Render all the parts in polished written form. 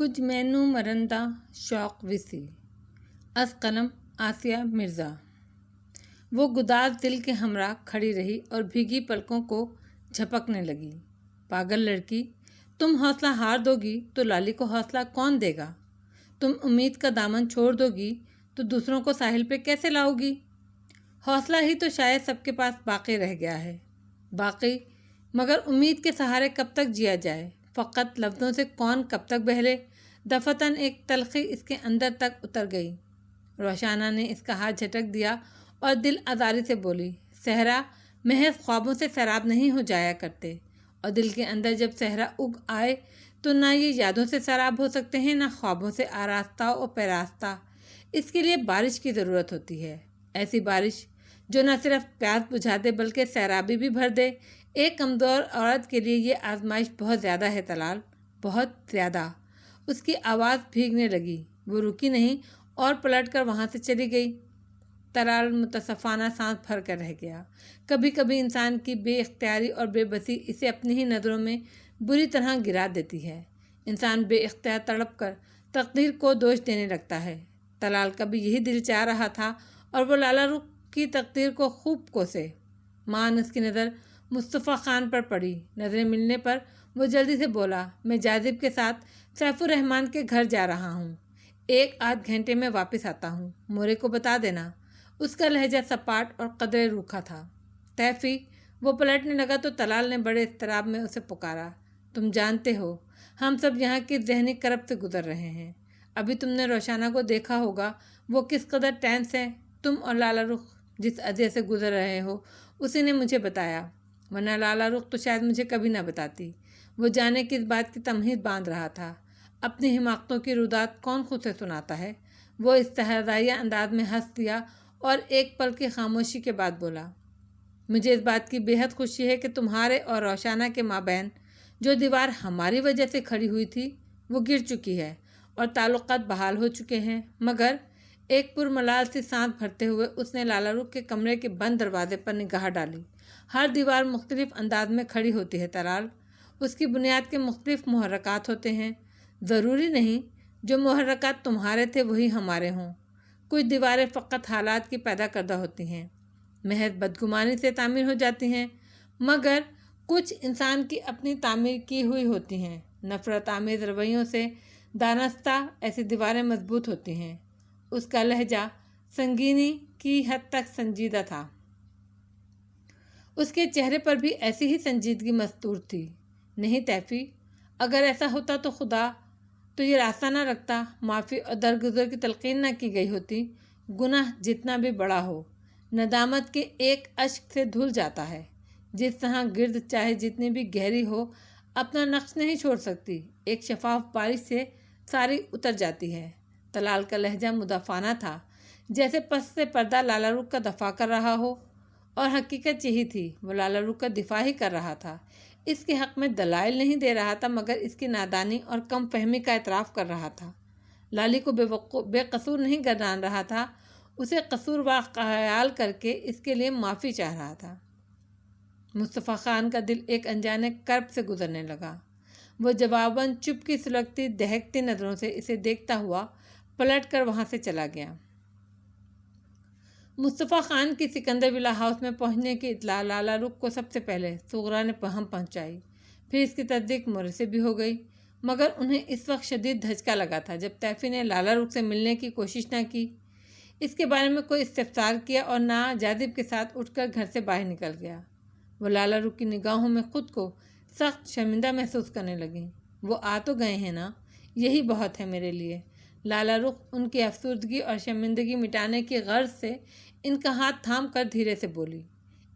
کچھ مینو مرندہ شوق وسی از قلم آسیہ مرزا۔ وہ گداز دل کے ہمراہ کھڑی رہی اور بھیگی پلکوں کو جھپکنے لگی۔ پاگل لڑکی، تم حوصلہ ہار دو گی تو لالی کو حوصلہ کون دے گا؟ تم امید کا دامن چھوڑ دو گی تو دوسروں کو ساحل پہ کیسے لاؤ گی؟ حوصلہ ہی تو شاید سب کے پاس باقی رہ گیا ہے۔ باقی مگر امید کے سہارے کب تک جیا جائے؟ فقط لفظوں سے کون کب تک بہلے؟ دفتن ایک تلخی اس کے اندر تک اتر گئی۔ روشانہ نے اس کا ہاتھ جھٹک دیا اور دل آزاری سے بولی، صحرا محض خوابوں سے سیراب نہیں ہو جایا کرتے، اور دل کے اندر جب صحرا اگ آئے تو نہ یہ یادوں سے سیراب ہو سکتے ہیں نہ خوابوں سے آراستہ و پیراستہ۔ اس کے لیے بارش کی ضرورت ہوتی ہے، ایسی بارش جو نہ صرف پیاس بجھا دے بلکہ سیرابی بھی بھر دے۔ ایک کمزور عورت کے لیے یہ آزمائش بہت زیادہ ہے طلال، بہت زیادہ۔ اس کی آواز بھیگنے لگی، وہ رکی نہیں اور پلٹ کر وہاں سے چلی گئی۔ طلال متصفانہ سانس بھر کر رہ گیا۔ کبھی کبھی انسان کی بے اختیاری اور بے بسی اسے اپنی ہی نظروں میں بری طرح گرا دیتی ہے۔ انسان بے اختیار تڑپ کر تقدیر کو دوش دینے لگتا ہے۔ طلال کا بھی یہی دل چاہ رہا تھا اور وہ لالا رخ کی تقدیر کو خوب کوسے۔ اس کی نظر مصطفیٰ خان پر پڑی۔ نظریں ملنے پر وہ جلدی سے بولا، میں جاذب کے ساتھ سیف الرحمن کے گھر جا رہا ہوں، 1-8 گھنٹے میں واپس آتا ہوں، مورے کو بتا دینا۔ اس کا لہجہ سپاٹ اور قدرے روکھا تھا۔ تیفی، وہ پلٹنے لگا تو طلال نے بڑے اضطراب میں اسے پکارا، تم جانتے ہو ہم سب یہاں کی ذہنی کرب سے گزر رہے ہیں۔ ابھی تم نے روشانہ کو دیکھا ہوگا، وہ کس قدر ٹینس ہے۔ تم اور لالا رخ جس اذیت سے گزر رہے ہو اسی نے مجھے بتایا، ورنہ لالا رخ تو شاید مجھے کبھی نہ بتاتی۔ وہ جانے کس بات کی تمہید باندھ رہا تھا۔ اپنی حماقتوں کی رودات کون خود سے سناتا ہے؟ وہ استہزائیہ انداز میں ہنس دیا اور ایک پل کی خاموشی کے بعد بولا، مجھے اس بات کی بے حد خوشی ہے کہ تمہارے اور روشانہ کے مابین جو دیوار ہماری وجہ سے کھڑی ہوئی تھی وہ گر چکی ہے اور تعلقات بحال ہو چکے ہیں۔ مگر ایک پرملال سی سانس بھرتے ہوئے اس نے لالا رخ کے کمرے کے بند دروازے پر نگاہ ڈالی۔ ہر دیوار مختلف انداز میں کھڑی ہوتی ہے طلال، اس کی بنیاد کے مختلف محرکات ہوتے ہیں۔ ضروری نہیں جو محرکات تمہارے تھے وہی ہمارے ہوں۔ کچھ دیواریں فقط حالات کی پیدا کردہ ہوتی ہیں، محض بدگمانی سے تعمیر ہو جاتی ہیں، مگر کچھ انسان کی اپنی تعمیر کی ہوئی ہوتی ہیں۔ نفرت آمیز رویوں سے دانستہ ایسی دیواریں مضبوط ہوتی ہیں۔ اس کا لہجہ سنگینی کی حد تک سنجیدہ تھا۔ اس کے چہرے پر بھی ایسی ہی سنجیدگی مستور تھی۔ نہیں تیفی، اگر ایسا ہوتا تو خدا تو یہ راستہ نہ رکھتا، معافی اور درگزر کی تلقین نہ کی گئی ہوتی۔ گناہ جتنا بھی بڑا ہو ندامت کے ایک اشک سے دھل جاتا ہے، جس طرح گرد چاہے جتنی بھی گہری ہو اپنا نقش نہیں چھوڑ سکتی، ایک شفاف بارش سے ساری اتر جاتی ہے۔ طلال کا لہجہ مدافعانہ تھا، جیسے پس سے پردہ لالا رخ کا دفاع کر رہا ہو، اور حقیقت یہی تھی، وہ لالا رخ کا دفاع ہی کر رہا تھا۔ اس کے حق میں دلائل نہیں دے رہا تھا مگر اس کی نادانی اور کم فہمی کا اعتراف کر رہا تھا۔ لالی کو بے قصور نہیں گردان رہا تھا، اسے قصوروار خیال کر کے اس کے لیے معافی چاہ رہا تھا۔ مصطفیٰ خان کا دل ایک انجانے کرب سے گزرنے لگا۔ وہ جواباً چپ کی سلگتی دہکتی نظروں سے اسے دیکھتا ہوا پلٹ کر وہاں سے چلا گیا۔ مصطفیٰ خان کی سکندر ولا ہاؤس میں پہنچنے کی اطلاع لالا رخ کو سب سے پہلے صغرا نے پہنچائی، پھر اس کی تصدیق مورے سے بھی ہو گئی، مگر انہیں اس وقت شدید دھچکا لگا تھا جب تیفی نے لالا رخ سے ملنے کی کوشش نہ کی، اس کے بارے میں کوئی استفسار کیا اور نہ جاذب کے ساتھ اٹھ کر گھر سے باہر نکل گیا۔ وہ لالا رخ کی نگاہوں میں خود کو سخت شرمندہ محسوس کرنے لگی۔ وہ آ تو گئے ہیں نا، یہی بہت ہے میرے لیے۔ لالا رخ ان کی افسردگی اور شرمندگی مٹانے کی غرض سے ان کا ہاتھ تھام کر دھیرے سے بولی۔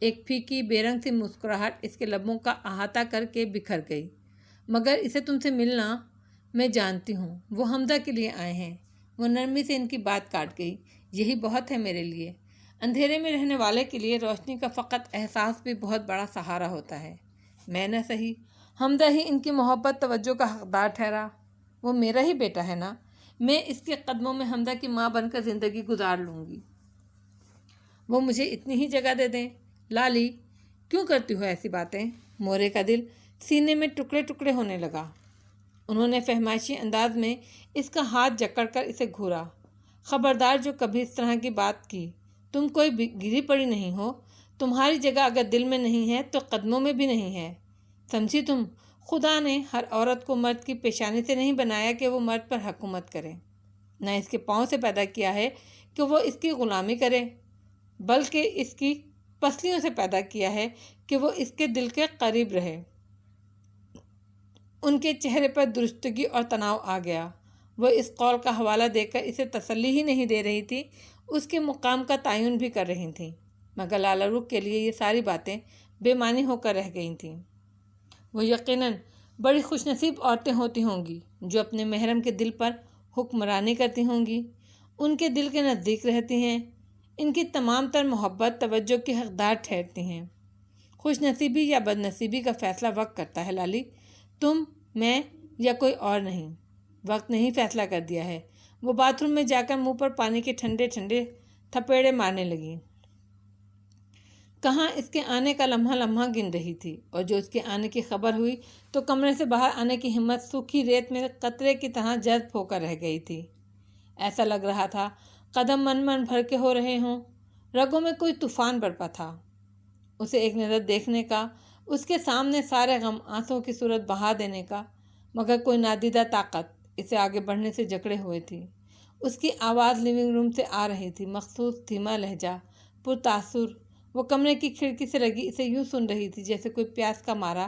ایک پھیکی بے رنگ سی مسکراہٹ اس کے لبوں کا احاطہ کر کے بکھر گئی، مگر اسے تم سے ملنا میں جانتی ہوں، وہ حمزہ کے لیے آئے ہیں۔ وہ نرمی سے ان کی بات کاٹ گئی، یہی بہت ہے میرے لیے۔ اندھیرے میں رہنے والے کے لیے روشنی کا فقط احساس بھی بہت بڑا سہارا ہوتا ہے۔ میں نہ سہی، حمزہ ہی ان کی محبت توجہ کا حقدار ٹھہرا۔ وہ میرا ہی بیٹا ہے نا، میں اس کے قدموں میں حمزہ کی ماں بن کر زندگی گزار لوں گی۔ وہ مجھے اتنی ہی جگہ دے دیں۔ لالی، کیوں کرتی ہو ایسی باتیں؟ مورے کا دل سینے میں ٹکڑے ٹکڑے ہونے لگا۔ انہوں نے فہمائشی انداز میں اس کا ہاتھ جکڑ کر اسے گھورا۔ خبردار جو کبھی اس طرح کی بات کی، تم کوئی گری پڑی نہیں ہو، تمہاری جگہ اگر دل میں نہیں ہے تو قدموں میں بھی نہیں ہے، سمجھی تم؟ خدا نے ہر عورت کو مرد کی پیشانی سے نہیں بنایا کہ وہ مرد پر حکومت کرے، نہ اس کے پاؤں سے پیدا کیا ہے کہ وہ اس کی غلامی کرے، بلکہ اس کی پسلیوں سے پیدا کیا ہے کہ وہ اس کے دل کے قریب رہے۔ ان کے چہرے پر درستگی اور تناؤ آ گیا۔ وہ اس قول کا حوالہ دے کر اسے تسلی ہی نہیں دے رہی تھی، اس کے مقام کا تعین بھی کر رہی تھیں، مگر لالہ رخ کے لیے یہ ساری باتیں بے معنی ہو کر رہ گئی تھیں۔ وہ یقیناً بڑی خوش نصیب عورتیں ہوتی ہوں گی جو اپنے محرم کے دل پر حکمرانی کرتی ہوں گی، ان کے دل کے نزدیک رہتی ہیں، ان کی تمام تر محبت توجہ کی حقدار ٹھہرتی ہیں۔ خوش نصیبی یا بد نصیبی کا فیصلہ وقت کرتا ہے لالی، تم، میں یا کوئی اور نہیں۔ وقت نہیں فیصلہ کر دیا ہے۔ وہ باتھ روم میں جا کر منہ پر پانی کے ٹھنڈے ٹھنڈے تھپیڑے مارنے لگی۔ کہاں اس کے آنے کا لمحہ لمحہ گن رہی تھی، اور جو اس کے آنے کی خبر ہوئی تو کمرے سے باہر آنے کی ہمت سوکھی ریت میں قطرے کی طرح جذب ہو کر رہ گئی تھی۔ ایسا لگ رہا تھا قدم من من بھر کے ہو رہے ہوں، رگوں میں کوئی طوفان برپا تھا۔ اسے ایک نظر دیکھنے کا، اس کے سامنے سارے غم آنسوں کی صورت بہا دینے کا، مگر کوئی نادیدہ طاقت اسے آگے بڑھنے سے جکڑے ہوئے تھی۔ اس کی آواز لیونگ روم سے آ رہی تھی، مخصوص دھیما لہجہ، پرتاثر۔ وہ کمرے کی کھڑکی سے لگی اسے یوں سن رہی تھی جیسے کوئی پیاس کا مارا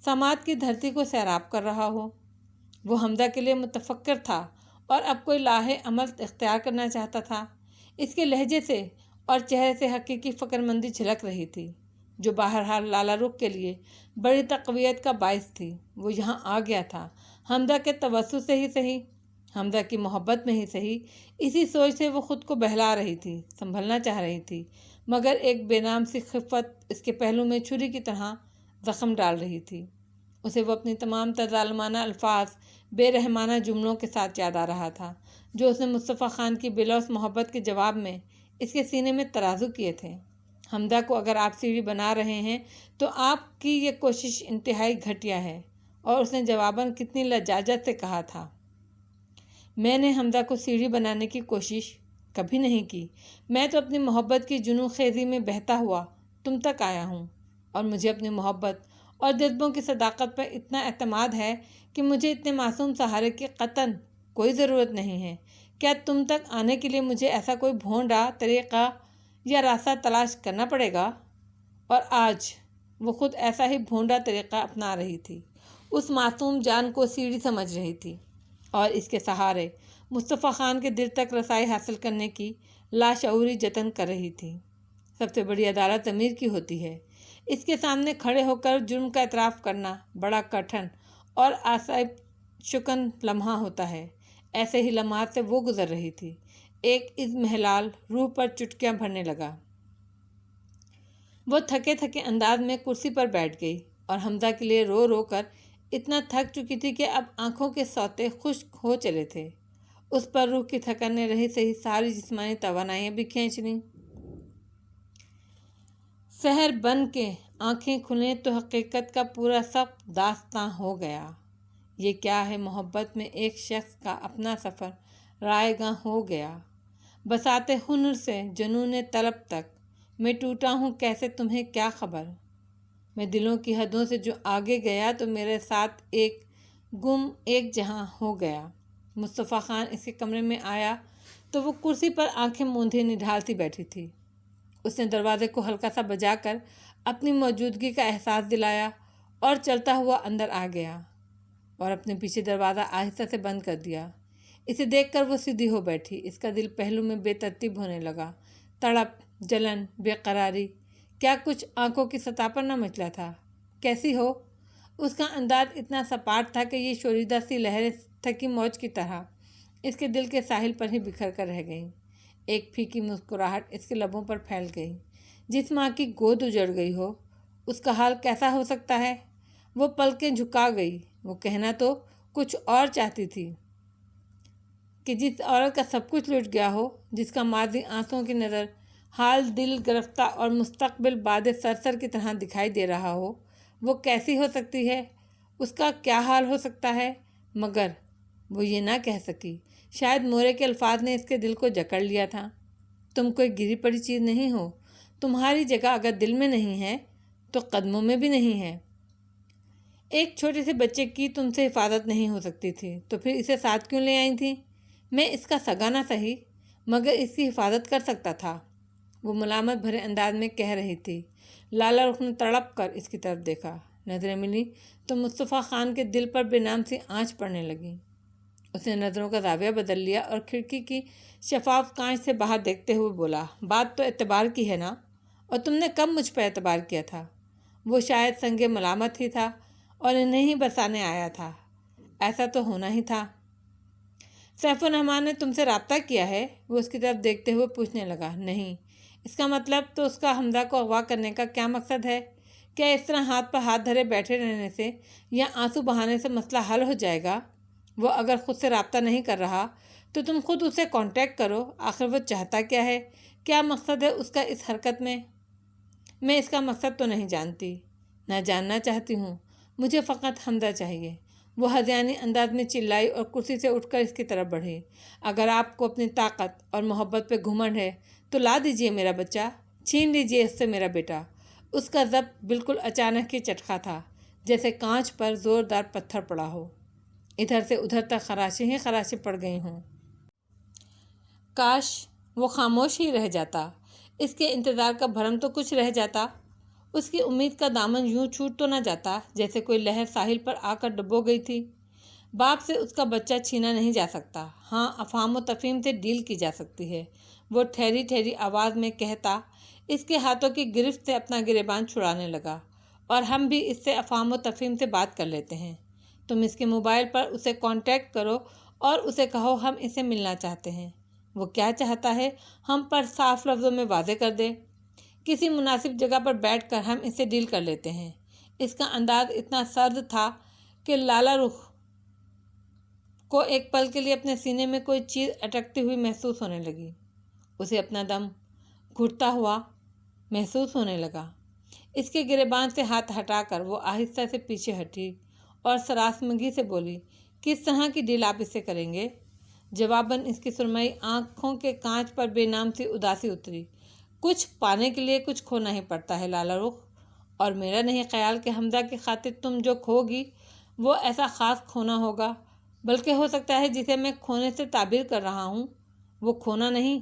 سماعت کی دھرتی کو سیراب کر رہا ہو۔ وہ حمدہ کے لیے متفکر تھا اور اب کوئی لاہے عمل اختیار کرنا چاہتا تھا۔ اس کے لہجے سے اور چہرے سے حقیقی فکر مندی جھلک رہی تھی، جو بہرحال لالہ رخ کے لیے بڑی تقویت کا باعث تھی۔ وہ یہاں آ گیا تھا، حمدہ کے توسط سے ہی صحیح، حمدہ کی محبت میں ہی صحیح، اسی سوچ سے وہ خود کو بہلا رہی تھی، سنبھلنا چاہ رہی تھی، مگر ایک بے نام سی خفت اس کے پہلو میں چھری کی طرح زخم ڈال رہی تھی۔ اسے وہ اپنی تمام تر ظالمانہ الفاظ، بے رحمانہ جملوں کے ساتھ یاد آ رہا تھا جو اس نے مصطفیٰ خان کی بے لوث محبت کے جواب میں اس کے سینے میں ترازو کیے تھے۔ حمدہ کو اگر آپ سیڑھی بنا رہے ہیں تو آپ کی یہ کوشش انتہائی گھٹیا ہے، اور اس نے جواباً کتنی لجاجت سے کہا تھا، میں نے حمدہ کو سیڑھی بنانے کی کوشش کبھی نہیں کی، میں تو اپنی محبت کی جنون خیزی میں بہتا ہوا تم تک آیا ہوں، اور مجھے اپنی محبت اور جذبوں کی صداقت پر اتنا اعتماد ہے کہ مجھے اتنے معصوم سہارے کی قطعاً کوئی ضرورت نہیں ہے۔ کیا تم تک آنے کے لیے مجھے ایسا کوئی بھونڈا طریقہ یا راستہ تلاش کرنا پڑے گا؟ اور آج وہ خود ایسا ہی بھونڈا طریقہ اپنا رہی تھی، اس معصوم جان کو سیڑھی سمجھ رہی تھی، اور اس کے سہارے مصطفیٰ خان کے دل تک رسائی حاصل کرنے کی لاشعوری جتن کر رہی تھی۔ سب سے بڑی عدالت ضمیر کی ہوتی ہے۔ اس کے سامنے کھڑے ہو کر جرم کا اعتراف کرنا بڑا کٹھن اور آصاب شکن لمحہ ہوتا ہے۔ ایسے ہی لمحات سے وہ گزر رہی تھی۔ ایک اضمحلال روح پر چٹکیاں بھرنے لگا۔ وہ تھکے تھکے انداز میں کرسی پر بیٹھ گئی اور حمزہ کے لیے رو رو کر اتنا تھک چکی تھی کہ اب آنکھوں کے سوتے خشک ہو چلے تھے۔ اس پر روح کی تھکن نے رہی سہی ساری جسمانی توانائیاں بھی کھینچ لیں۔ سحر بن کے آنکھیں کھلیں تو حقیقت کا پورا سب داستاں ہو گیا۔ یہ کیا ہے محبت میں ایک شخص کا اپنا سفر رائے گاں ہو گیا، بساتے ہنر سے جنون طلب تک میں ٹوٹا ہوں کیسے تمہیں کیا خبر، میں دلوں کی حدوں سے جو آگے گیا تو میرے ساتھ ایک گم ایک جہاں ہو گیا۔ مصطفیٰ خان اس کے کمرے میں آیا تو وہ کرسی پر آنکھیں موندھے نڈھال سی بیٹھی تھی۔ اس نے دروازے کو ہلکا سا بجا کر اپنی موجودگی کا احساس دلایا اور چلتا ہوا اندر آ گیا اور اپنے پیچھے دروازہ آہستہ سے بند کر دیا۔ اسے دیکھ کر وہ سیدھی ہو بیٹھی۔ اس کا دل پہلو میں بے ترتیب ہونے لگا، تڑپ، جلن، بے قراری، کیا کچھ آنکھوں کی سطح پر نہ مچلا تھا؟ کیسی ہو؟ اس کا انداز اتنا سپاٹ تھا کہ یہ شوریدہ سی لہریں تھکی موج کی طرح اس کے دل کے ساحل پر ہی بکھر کر رہ گئیں۔ ایک پھیکی مسکراہٹ اس کے لبوں پر پھیل گئی۔ جس ماں کی گود اجڑ گئی ہو، اس کا حال کیسا ہو سکتا ہے؟ وہ پلکیں جھکا گئی۔ وہ کہنا تو کچھ اور چاہتی تھی کہ جس عورت کا سب کچھ لٹ گیا ہو، جس کا ماضی آنسوؤں کی نظر حال دل گرفتہ اور مستقبل باد سرسر کی طرح دکھائی دے رہا ہو، وہ کیسی ہو سکتی ہے؟ اس کا کیا حال ہو سکتا ہے؟ مگر وہ یہ نہ کہہ سکی۔ شاید مورے کے الفاظ نے اس کے دل کو جکڑ لیا تھا۔ تم کوئی گری پڑی چیز نہیں ہو، تمہاری جگہ اگر دل میں نہیں ہے تو قدموں میں بھی نہیں ہے۔ ایک چھوٹے سے بچے کی تم سے حفاظت نہیں ہو سکتی تھی تو پھر اسے ساتھ کیوں لے آئی تھی؟ میں اس کا سگا نہ صحیح مگر اس کی حفاظت کر سکتا تھا، وہ ملامت بھرے انداز میں کہہ رہی تھی۔ لالا رخ نے تڑپ کر اس کی طرف دیکھا۔ نظریں ملی تو مصطفیٰ خان کے دل پر بے نام سی آنچ پڑنے لگی۔ اس نے نظروں کا زاویہ بدل لیا اور کھڑکی کی شفاف کانچ سے باہر دیکھتے ہوئے بولا، بات تو اعتبار کی ہے نا، اور تم نے کب مجھ پر اعتبار کیا تھا؟ وہ شاید سنگ ملامت ہی تھا اور انہیں ہی برسانے آیا تھا، ایسا تو ہونا ہی تھا۔ سیف الرحمن نے تم سے رابطہ کیا ہے؟ وہ اس کی طرف دیکھتے ہوئے پوچھنے لگا۔ نہیں۔ اس کا مطلب تو اس کا حمزہ کو اغوا کرنے کا کیا مقصد ہے؟ کیا اس طرح ہاتھ پر ہاتھ دھرے بیٹھے رہنے سے یا آنسو بہانے سے مسئلہ حل ہو جائے گا؟ وہ اگر خود سے رابطہ نہیں کر رہا تو تم خود اسے کانٹیکٹ کرو، آخر وہ چاہتا کیا ہے؟ کیا مقصد ہے اس کا اس حرکت میں؟ میں اس کا مقصد تو نہیں جانتی، نہ جاننا چاہتی ہوں، مجھے فقط حمزہ چاہیے۔ وہ ہذیانی انداز میں چلائی اور کرسی سے اٹھ کر اس کی طرف بڑھی۔ اگر آپ کو اپنی طاقت اور محبت پہ گھمنڈ ہے تو لا دیجئے میرا بچہ، چھین لیجئے اس سے میرا بیٹا۔ اس کا ضبط بالکل اچانک ہی چٹخا تھا، جیسے کانچ پر زوردار پتھر پڑا ہو۔ ادھر سے ادھر تک خراشیں ہی خراشیں پڑ گئی ہوں۔ کاش وہ خاموش ہی رہ جاتا، اس کے انتظار کا بھرم تو کچھ رہ جاتا، اس کی امید کا دامن یوں چھوٹ تو نہ جاتا جیسے کوئی لہر ساحل پر آ کر ڈبو گئی تھی۔ باپ سے اس کا بچہ چھینا نہیں جا سکتا، ہاں افہام و تفہیم سے ڈیل کی جا سکتی ہے، وہ ٹھہری ٹھہری آواز میں کہتا، اس کے ہاتھوں کی گرفت سے اپنا گریبان چھڑانے لگا۔ اور ہم بھی اس سے افہام و تفہیم سے بات کر لیتے ہیں۔ تم اس کے موبائل پر اسے کانٹیکٹ کرو اور اسے کہو ہم اسے ملنا چاہتے ہیں۔ وہ کیا چاہتا ہے ہم پر صاف لفظوں میں واضح کر دے، کسی مناسب جگہ پر بیٹھ کر ہم اس سے ڈیل کر لیتے ہیں۔ اس کا انداز اتنا سرد تھا کہ لالا رخ کو ایک پل کے لیے اپنے سینے میں کوئی چیز اٹکتی ہوئی محسوس ہونے لگی۔ اسے اپنا دم گھٹتا ہوا محسوس ہونے لگا۔ اس کے گریبان سے ہاتھ ہٹا کر وہ آہستہ سے پیچھے ہٹی اور سراسمگی سے بولی، کس طرح کی ڈیل آپ اس سے کریں گے؟ جواباً اس کی سرمئی آنکھوں کے کانچ پر بے نام سی اداسی اتری۔ کچھ پانے کے لیے کچھ کھونا ہی پڑتا ہے لالا رخ، اور میرا نہیں خیال کہ حمزہ کی خاطر تم جو کھو گی وہ ایسا خاص کھونا ہوگا، بلکہ ہو سکتا ہے جسے میں کھونے سے تعبیر کر رہا ہوں وہ کھونا نہیں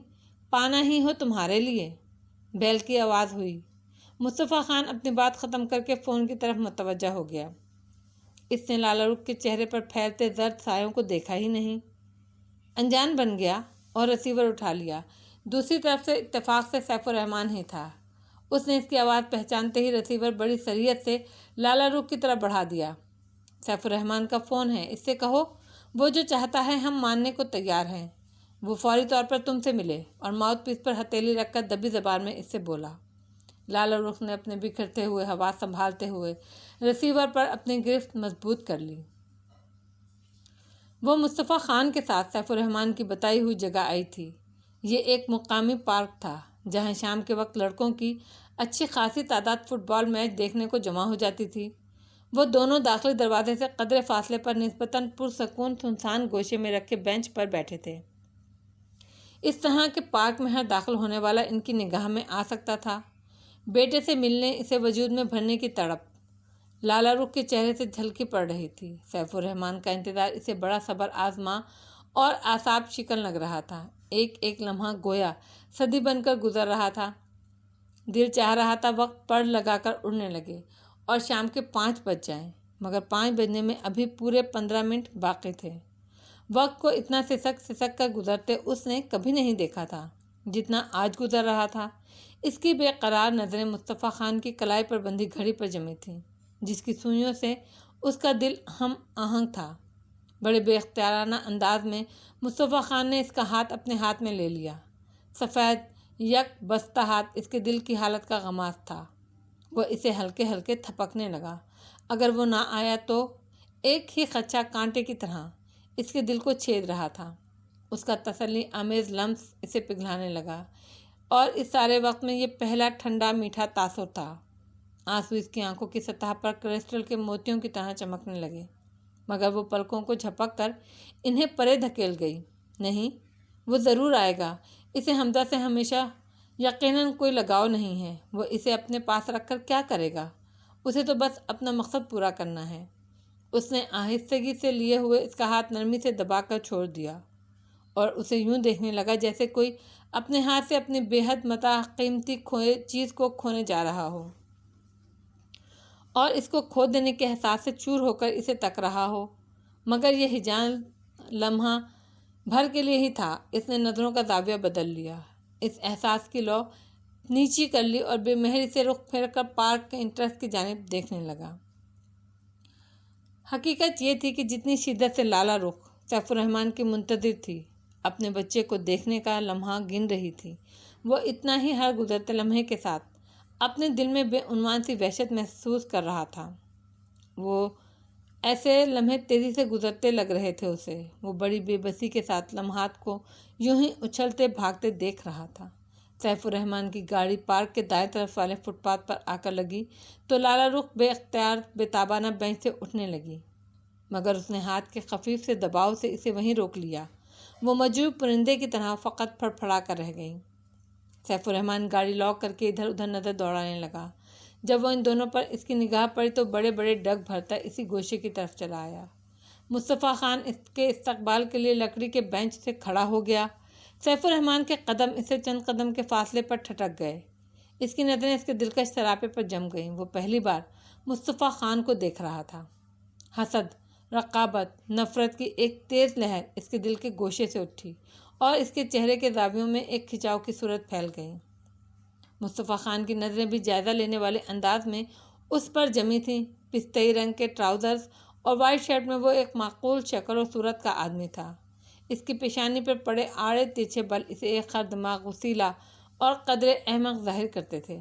پانا ہی ہو تمہارے لیے۔ بیل کی آواز ہوئی۔ مصطفیٰ خان اپنی بات ختم کر کے فون کی طرف متوجہ ہو گیا۔ اس نے لالا رخ کے چہرے پر پھیلتے زرد سایوں کو دیکھا ہی نہیں، انجان بن گیا اور ریسیور اٹھا لیا۔ دوسری طرف سے اتفاق سے سیف الرحمن ہی تھا۔ اس نے اس کی آواز پہچانتے ہی ریسیور بڑی سریعت سے لالا رخ کی طرف بڑھا دیا۔ سیف الرحمن کا فون ہے، اس سے کہو وہ جو چاہتا ہے ہم ماننے کو تیار ہیں۔ وہ فوری طور پر تم سے ملے، اور ماؤتھ پیس پر ہتھیلی رکھ کر دبی زبان میں اس سے بولا۔ لالا رخ نے اپنے بکھرتے ہوئے حواس سنبھالتے ہوئے ریسیور پر اپنی گرفت مضبوط کر لی۔ وہ مصطفیٰ خان کے ساتھ سیف الرحمن کی بتائی ہوئی جگہ آئی تھی۔ یہ ایک مقامی پارک تھا جہاں شام کے وقت لڑکوں کی اچھی خاصی تعداد فٹ بال میچ دیکھنے کو جمع ہو جاتی تھی۔ وہ دونوں داخلی دروازے سے قدرے فاصلے پر نسبتاً پرسکون سنسان گوشے میں رکھے بینچ پر بیٹھے تھے۔ اس طرح کے پارک میں ہر داخل ہونے والا ان کی نگاہ میں آ سکتا تھا۔ بیٹے سے ملنے، اسے وجود میں بھرنے کی تڑپ لالا رخ کے چہرے سے جھلکی پڑ رہی تھی۔ سیف الرحمن کا انتظار اسے بڑا صبر آزما اور اعصاب شکن لگ رہا تھا۔ ایک ایک لمحہ گویا صدی بن کر گزر رہا تھا۔ دل چاہ رہا تھا وقت پڑ لگا کر اڑنے لگے اور شام کے 5 بج جائیں، مگر 5 بجنے میں ابھی پورے 15 منٹ باقی تھے۔ وقت کو اتنا سسک کر گزرتے اس نے کبھی نہیں دیکھا تھا جتنا آج گزر رہا تھا۔ اس کی بے قرار نظریں مصطفیٰ خان کی کلائی پر بندھی گھڑی پر جمی تھیں، جس کی سوئیوں سے اس کا دل ہم آہنگ تھا۔ بڑے بے اختیارانہ انداز میں مصطفیٰ خان نے اس کا ہاتھ اپنے ہاتھ میں لے لیا۔ سفید یک بستہ ہاتھ اس کے دل کی حالت کا غماز تھا۔ وہ اسے ہلکے ہلکے تھپکنے لگا۔ اگر وہ نہ آیا تو ایک ہی خدشہ کانٹے کی طرح اس کے دل کو چھید رہا تھا۔ اس کا تسلی آمیز لمس اسے پگھلانے لگا، اور اس سارے وقت میں یہ پہلا ٹھنڈا میٹھا تاثر تھا۔ آنسو اس کی آنکھوں کی سطح پر کرسٹل کے موتیوں کی طرح چمکنے لگے۔ مگر وہ پلکوں کو جھپک کر انہیں پرے دھکیل گئی۔ نہیں، وہ ضرور آئے گا۔ اسے حمزہ سے ہمیشہ یقیناً کوئی لگاؤ نہیں ہے۔ وہ اسے اپنے پاس رکھ کر کیا کرے گا؟ اسے تو بس اپنا مقصد پورا کرنا ہے۔ اس نے آہستگی سے لیے ہوئے اس کا ہاتھ نرمی سے دبا کر چھوڑ دیا اور اسے یوں دیکھنے لگا جیسے کوئی اپنے ہاتھ سے اپنی بے حد متاع قیمتی چیز کو کھونے جا رہا ہو اور اس کو کھو دینے کے احساس سے چور ہو کر اسے تک رہا ہو۔ مگر یہ ہیجان لمحہ بھر کے لیے ہی تھا۔ اس نے نظروں کا زاویہ بدل لیا، اس احساس کی لو نیچی کر لی اور بے مہری سے رخ پھیر کر پارک کے انٹرس کی جانب دیکھنے لگا۔ حقیقت یہ تھی کہ جتنی شدت سے لالہ رخ سیف الرحمن کی منتظر تھی، اپنے بچے کو دیکھنے کا لمحہ گن رہی تھی، وہ اتنا ہی ہر گزرتے لمحے کے ساتھ اپنے دل میں بے عنوان سی وحشت محسوس کر رہا تھا۔ وہ ایسے لمحے تیزی سے گزرتے لگ رہے تھے اسے۔ وہ بڑی بے بسی کے ساتھ لمحات کو یوں ہی اچھلتے بھاگتے دیکھ رہا تھا۔ سیف الرحمن کی گاڑی پارک کے دائیں طرف والے فٹ پاتھ پر آ کر لگی تو لالہ رخ بے اختیار بے تابانہ بینچ سے اٹھنے لگی، مگر اس نے ہاتھ کے خفیف سے دباؤ سے اسے وہیں روک لیا۔ وہ مجروح پرندے کی طرح فقط پھڑ پھڑا کر رہ گئی۔ سیف الرحمن گاڑی لاک کر کے ادھر ادھر نظر دوڑانے لگا۔ جب وہ ان دونوں پر اس کی نگاہ پڑی تو بڑے بڑے ڈگ بھرتا اسی گوشے کی طرف چلا آیا۔ مصطفیٰ خان اس کے استقبال کے لیے لکڑی کے بینچ سے کھڑا ہو گیا۔ سیف الرحمن کے قدم اس سے چند قدم کے فاصلے پر ٹھٹک گئے۔ اس کی نظریں اس کے دلکش سراپے پر جم گئیں۔ وہ پہلی بار مصطفیٰ خان کو دیکھ رہا تھا۔ حسد، رقابت، نفرت کی ایک تیز لہر اس کے دل کے گوشے سے اٹھی اور اس کے چہرے کے زاویوں میں ایک کھچاؤ کی صورت پھیل گئی۔ مصطفیٰ خان کی نظریں بھی جائزہ لینے والے انداز میں اس پر جمی تھیں۔ پستئی رنگ کے ٹراؤزرز اور وائٹ شرٹ میں وہ ایک معقول شکل و صورت کا آدمی تھا۔ اس کی پیشانی پر پڑے آڑے تیرچھے بل اسے ایک خر دماغ وسیلہ اور قدرے احمق ظاہر کرتے تھے۔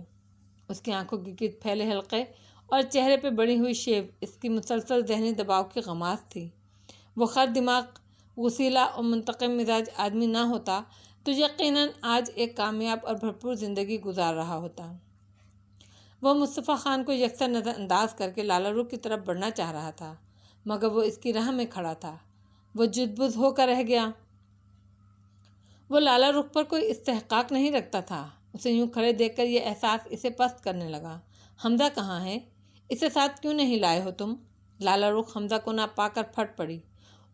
اس کی آنکھوں کے گرد پھیلے حلقے اور چہرے پہ بڑی ہوئی شیو اس کی مسلسل ذہنی دباؤ کی غماز تھی۔ وہ خر دماغ، وسیلہ اور منتقم مزاج آدمی نہ ہوتا تو یقیناً آج ایک کامیاب اور بھرپور زندگی گزار رہا ہوتا۔ وہ مصطفیٰ خان کو یکسر نظر انداز کر کے لالہ رخ کی طرف بڑھنا چاہ رہا تھا، مگر وہ اس کی راہ میں کھڑا تھا۔ وہ جدبز ہو کر رہ گیا۔ وہ لالہ رخ پر کوئی استحقاق نہیں رکھتا تھا۔ اسے یوں کھڑے دیکھ کر یہ احساس اسے پست کرنے لگا۔ حمزہ کہاں ہے؟ اسے ساتھ کیوں نہیں لائے ہو تم؟ لالہ رخ حمزہ کو نہ پا کر پھٹ پڑی۔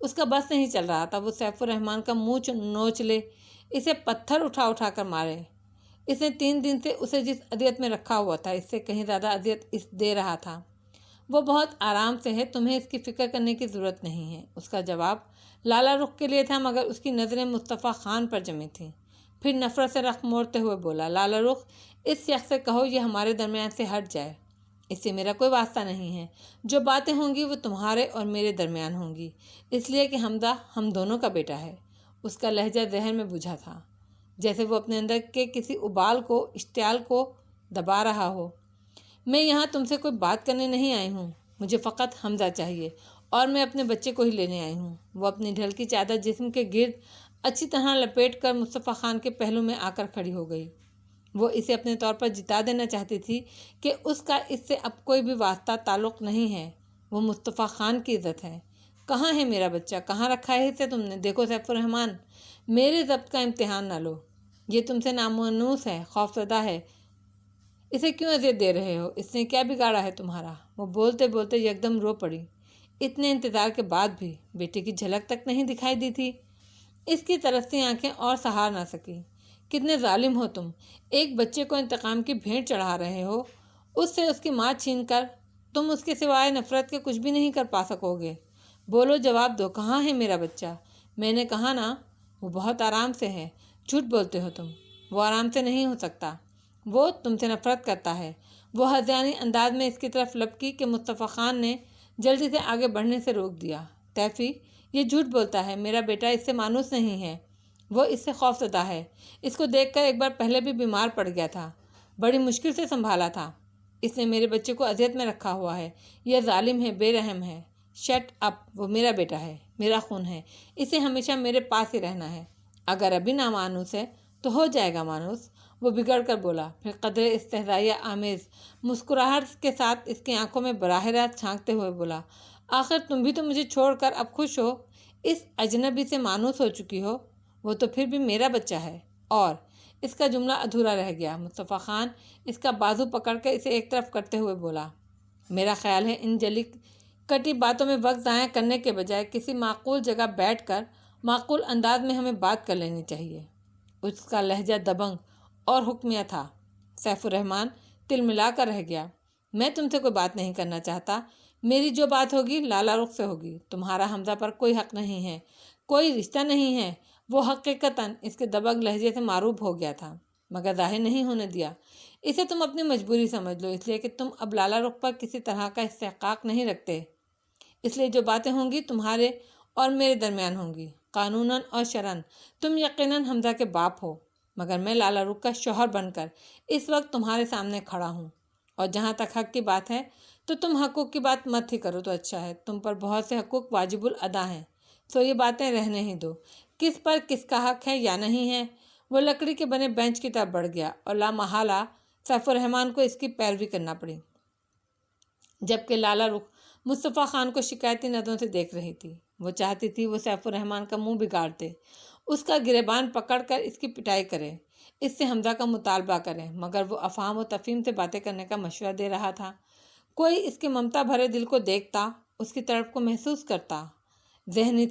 اس کا بس نہیں چل رہا تھا وہ سیف الرحمن کا منہ نوچ لے، اسے پتھر اٹھا اٹھا کر مارے۔ اس نے 3 دن سے اسے جس اذیت میں رکھا ہوا تھا اس سے کہیں زیادہ اذیت اس دے رہا تھا۔ وہ بہت آرام سے ہے، تمہیں اس کی فکر کرنے کی ضرورت نہیں ہے۔ اس کا جواب لالہ رخ کے لیے تھا، مگر اس کی نظریں مصطفیٰ خان پر جمی تھیں۔ پھر نفرت سے رخ موڑتے ہوئے بولا، لالہ رخ، اس شخص سے کہو یہ ہمارے درمیان سے ہٹ جائے۔ اس سے میرا کوئی واسطہ نہیں ہے۔ جو باتیں ہوں گی وہ تمہارے اور میرے درمیان ہوں گی، اس لیے کہ حمزہ ہم دونوں کا بیٹا ہے۔ اس کا لہجہ ذہن میں بجھا تھا، جیسے وہ اپنے اندر کے کسی ابال کو، اشتعال کو دبا رہا ہو۔ میں یہاں تم سے کوئی بات کرنے نہیں آئی ہوں، مجھے فقط حمزہ چاہیے اور میں اپنے بچے کو ہی لینے آئی ہوں۔ وہ اپنی ڈھلکی چادر جسم کے گرد اچھی طرح لپیٹ کر مصطفیٰ خان کے پہلو میں آ کر کھڑی ہو گئی۔ وہ اسے اپنے طور پر جتا دینا چاہتی تھی کہ اس کا اس سے اب کوئی بھی واسطہ تعلق نہیں ہے۔ وہ مصطفیٰ خان کی عزت ہے۔ کہاں ہے میرا بچہ؟ کہاں رکھا ہے اسے تم نے؟ دیکھو سیف الرحمن، میرے ضبط کا امتحان نہ لو۔ یہ تم سے نامانوس ہے، خوفزدہ ہے۔ اسے کیوں اذیت دے رہے ہو؟ اس نے کیا بگاڑا ہے تمہارا؟ وہ بولتے بولتے یکدم رو پڑی۔ اتنے انتظار کے بعد بھی بیٹے کی جھلک تک نہیں دکھائی دی تھی۔ اس کی ترستی آنکھیں اور سہار نہ سکی۔ کتنے ظالم ہو تم! ایک بچے کو انتقام کی بھیٹ چڑھا رہے ہو، اس سے اس کی ماں چھین کر۔ تم اس کے سوائے نفرت کے کچھ بھی نہیں کر پا سکو گے۔ بولو، جواب دو، کہاں ہے میرا بچہ؟ میں نے کہا نا، وہ بہت آرام سے ہے۔ جھوٹ بولتے ہو تم، وہ آرام سے نہیں ہو سکتا۔ وہ تم سے نفرت کرتا ہے۔ وہ ہذیانی انداز میں اس کی طرف لپکی کہ مصطفیٰ خان نے جلدی سے آگے بڑھنے سے روک دیا۔ تیفی، یہ جھوٹ بولتا ہے، میرا بیٹا اس سے مانوس نہیں ہے، وہ اس سے خوف زدہ ہے۔ اس کو دیکھ کر ایک بار پہلے بھی بیمار پڑ گیا تھا، بڑی مشکل سے سنبھالا تھا۔ اس نے میرے بچے کو اذیت میں رکھا ہوا ہے، یہ ظالم ہے، بے رحم ہے۔ شٹ اپ، وہ میرا بیٹا ہے، میرا خون ہے، اسے ہمیشہ میرے پاس ہی رہنا ہے۔ اگر ابھی نامانوس ہے تو ہو جائے گا مانوس، وہ بگڑ کر بولا۔ پھر قدرے استہزائیہ آمیز مسکراہٹ کے ساتھ اس کی آنکھوں میں براہ راست جھانکتے ہوئے بولا، آخر تم بھی تو مجھے چھوڑ کر اب خوش ہو، اس اجنبی سے مانوس ہو چکی ہو، وہ تو پھر بھی میرا بچہ ہے۔ اور اس کا جملہ ادھورا رہ گیا۔ مصطفیٰ خان اس کا بازو پکڑ کر اسے ایک طرف کرتے ہوئے بولا، میرا خیال ہے ان جلی کٹی باتوں میں وقت ضائع کرنے کے بجائے کسی معقول جگہ بیٹھ کر معقول انداز میں ہمیں بات کر لینی چاہیے۔ اس کا لہجہ دبنگ اور حکمیہ تھا۔ سیف الرحمن تل ملا کر رہ گیا۔ میں تم سے کوئی بات نہیں کرنا چاہتا، میری جو بات ہوگی لالا رخ سے ہوگی۔ تمہارا حمزہ پر کوئی حق نہیں ہے، کوئی رشتہ نہیں ہے۔ وہ حقیقتاً اس کے دبنگ لہجے سے معروف ہو گیا تھا، مگر ظاہر نہیں ہونے دیا۔ اسے تم اپنی مجبوری سمجھ لو، اس لیے کہ تم اب لالا رخ پر کسی طرح کا استحقاق نہیں رکھتے۔ اس لیے جو باتیں ہوں گی تمہارے اور میرے درمیان ہوں گی۔ قانوناً اور شرعاً تم یقیناً حمزہ کے باپ ہو، مگر میں لالا رخ کا شوہر بن کر اس وقت تمہارے سامنے کھڑا ہوں، اور جہاں تک حق کی بات ہے تو تم حقوق کی بات مت ہی کرو تو اچھا ہے۔ تم پر بہت سے حقوق واجب الادا ہیں، سو یہ باتیں رہنے ہی دو۔ کس پر کس کا حق ہے یا نہیں ہے، وہ لکڑی کے بنے بینچ کی طرف بڑھ گیا اور لامحالہ سیف الرحمن کو اس کی پیروی کرنا پڑی، جبکہ لالا رخ مصطفیٰ خان کو شکایتی نظروں سے دیکھ رہی تھی۔ وہ چاہتی تھی وہ سیف الرحمن کا منہ بگاڑ دے، اس کا گریبان پکڑ کر اس کی پٹائی کرے، اس سے حمزہ کا مطالبہ کرے، مگر وہ افہام و تفہیم سے باتیں کرنے کا مشورہ دے رہا تھا۔ کوئی اس کے ممتا بھرے دل کو دیکھتا، اس کی طرف کو محسوس کرتا۔ ذہنی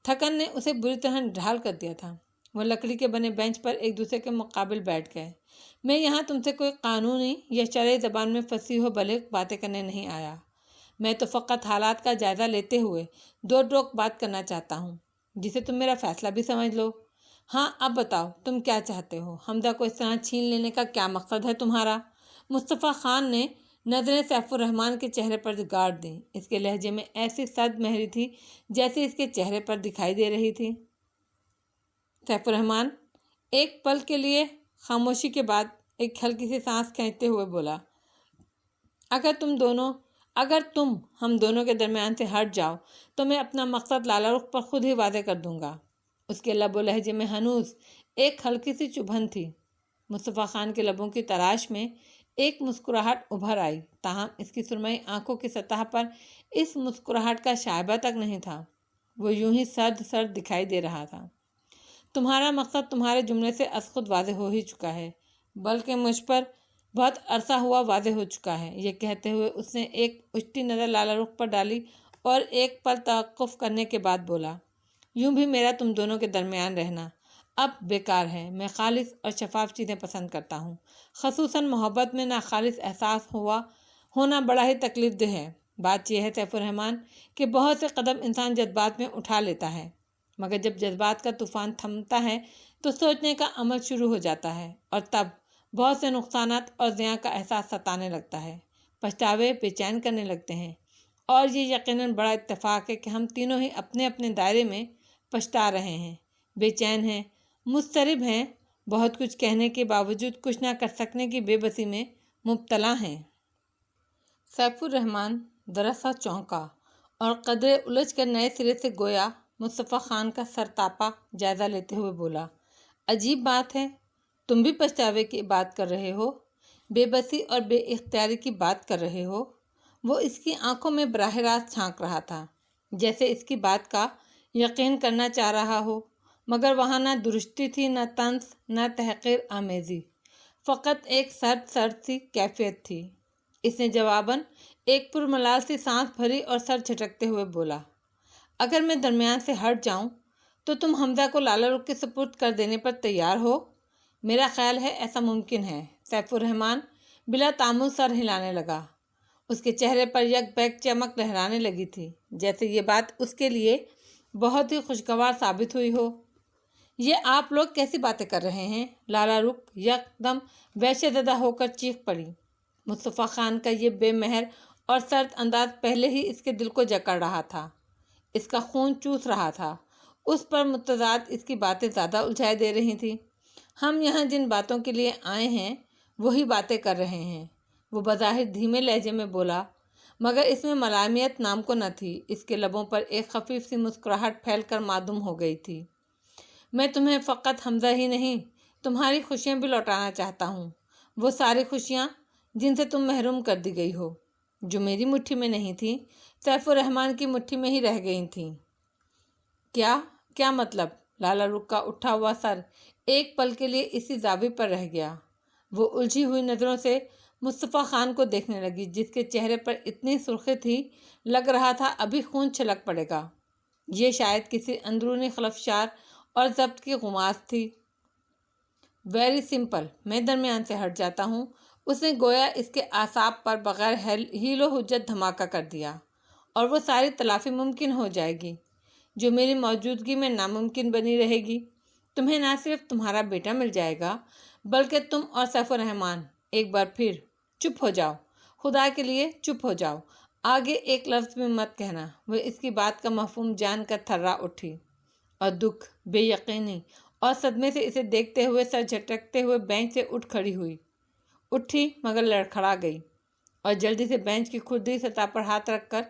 تھکن نے اسے بری طرح ڈھال کر دیا تھا۔ وہ لکڑی کے بنے بینچ پر ایک دوسرے کے مقابل بیٹھ گئے۔ میں یہاں تم سے کوئی قانونی یا شرعی زبان میں فصیح و بلیغ باتیں کرنے نہیں آیا، میں تو فقط حالات کا جائزہ لیتے ہوئے دو ٹوک بات کرنا چاہتا ہوں، جسے تم میرا فیصلہ بھی سمجھ لو۔ ہاں اب بتاؤ تم کیا چاہتے ہو؟ حمزہ کو اس طرح چھین لینے کا کیا مقصد ہے تمہارا؟ مصطفیٰ خان نے نظریں سیف الرحمن کے چہرے پر گاڑ دیں۔ اس کے لہجے میں ایسی سرد مہری تھی جیسے اس کے چہرے پر دکھائی دے رہی تھی۔ سیف الرحمن ایک پل کے لیے خاموشی کے بعد ایک ہلکی سی سانس کھینچتے ہوئے بولا، اگر تم ہم دونوں کے درمیان سے ہٹ جاؤ تو میں اپنا مقصد لالا رخ پر خود ہی واضح کر دوں گا۔ اس کے لب و لہجے میں ہنوز ایک ہلکی سی چبھن تھی۔ مصطفیٰ خان کے لبوں کی تراش میں ایک مسکراہٹ ابھر آئی، تاہم اس کی سرمئی آنکھوں کی سطح پر اس مسکراہٹ کا شائبہ تک نہیں تھا۔ وہ یوں ہی سرد دکھائی دے رہا تھا۔ تمہارا مقصد تمہارے جملے سے از خود واضح ہو ہی چکا ہے، بلکہ مجھ پر بہت عرصہ ہوا واضح ہو چکا ہے۔ یہ کہتے ہوئے اس نے ایک اچھی نظر لالا رخ پر ڈالی اور ایک پل توقف کرنے کے بعد بولا، یوں بھی میرا تم دونوں کے درمیان رہنا اب بیکار ہے۔ میں خالص اور شفاف چیزیں پسند کرتا ہوں، خصوصاً محبت میں ناخالص احساس ہونا بڑا ہی تکلیف دہ ہے۔ بات یہ ہے سیف الرحمن کہ بہت سے قدم انسان جذبات میں اٹھا لیتا ہے، مگر جب جذبات کا طوفان تھمتا ہے تو سوچنے کا عمل شروع ہو جاتا ہے، اور تب بہت سے نقصانات اور زیاں کا احساس ستانے لگتا ہے، پچھتاوے بے چین کرنے لگتے ہیں۔ اور یہ یقیناً بڑا اتفاق ہے کہ ہم تینوں ہی اپنے اپنے دائرے میں پچھتا رہے ہیں، بے چین ہیں، مضطرب ہیں، بہت کچھ کہنے کے باوجود کچھ نہ کر سکنے کی بے بسی میں مبتلا ہیں۔ سیف الرحمن ذرا سا چونکا اور قدرے الجھ کر نئے سرے سے گویا مصطفیٰ خان کا سرتاپا جائزہ لیتے ہوئے بولا، عجیب بات ہے، تم بھی پچھتاوے کی بات کر رہے ہو، بے بسی اور بے اختیاری کی بات کر رہے ہو۔ وہ اس کی آنکھوں میں براہ راست جھانک رہا تھا، جیسے اس کی بات کا یقین کرنا چاہ رہا ہو، مگر وہاں نہ درستی تھی، نہ طنز، نہ تحقیر آمیزی، فقط ایک سرد سی کیفیت تھی۔ اس نے جواباً ایک پرملال سی سانس بھری اور سر جھٹکتے ہوئے بولا، اگر میں درمیان سے ہٹ جاؤں تو تم حمزہ کو لالا رخ کے سپرد کر دینے پر تیار ہو؟ میرا خیال ہے ایسا ممکن ہے۔ سیف الرحمن بلا تعمل سر ہلانے لگا۔ اس کے چہرے پر یک بیک چمک لہرانے لگی تھی، جیسے یہ بات اس کے لیے بہت ہی خوشگوار ثابت ہوئی ہو۔ یہ آپ لوگ کیسی باتیں کر رہے ہیں؟ لالا رخ یکدم وحشت زدہ ہو کر چیخ پڑی۔ مصطفیٰ خان کا یہ بے مہر اور سرد انداز پہلے ہی اس کے دل کو جکڑ رہا تھا، اس کا خون چوس رہا تھا۔ اس پر متضاد اس کی باتیں زیادہ الجھائے دے رہی تھیں۔ ہم یہاں جن باتوں کے لیے آئے ہیں وہی باتیں کر رہے ہیں، وہ بظاہر دھیمے لہجے میں بولا، مگر اس میں ملامت نام کو نہ تھی۔ اس کے لبوں پر ایک خفیف سی مسکراہٹ پھیل کر معدوم ہو گئی تھی۔ میں تمہیں فقط حمزہ ہی نہیں، تمہاری خوشیاں بھی لوٹانا چاہتا ہوں، وہ ساری خوشیاں جن سے تم محروم کر دی گئی ہو۔ جو میری مٹھی میں نہیں تھیں سیف الرحمن کی مٹھی میں ہی رہ گئی تھیں۔ کیا مطلب؟ لالا رخ کا اٹھا ہوا سر ایک پل کے لیے اسی زاویے پر رہ گیا۔ وہ الجھی ہوئی نظروں سے مصطفیٰ خان کو دیکھنے لگی، جس کے چہرے پر اتنی سرخی تھی لگ رہا تھا ابھی خون چھلک پڑے گا۔ یہ شاید کسی اندرونی خلفشار اور ضبط کی غماز تھی۔ ویری سمپل، میں درمیان سے ہٹ جاتا ہوں۔ اس نے گویا اس کے اعصاب پر بغیر ہیل و حجت دھماکہ کر دیا، اور وہ ساری تلافی ممکن ہو جائے گی جو میری موجودگی میں ناممکن بنی رہے گی۔ تمہیں نہ صرف تمہارا بیٹا مل جائے گا بلکہ تم اور سیف الرحمن۔ ایک بار پھر چپ ہو جاؤ، خدا کے لیے چپ ہو جاؤ، آگے ایک لفظ بھی مت کہنا۔ وہ اس کی بات کا مفہوم جان کر تھرا اٹھی، اور دکھ، بے یقینی اور صدمے سے اسے دیکھتے ہوئے سر جھٹکتے ہوئے بینچ سے اٹھی مگر لڑکھڑا گئی، اور جلدی سے بینچ کی کھردری سطح پر ہاتھ رکھ کر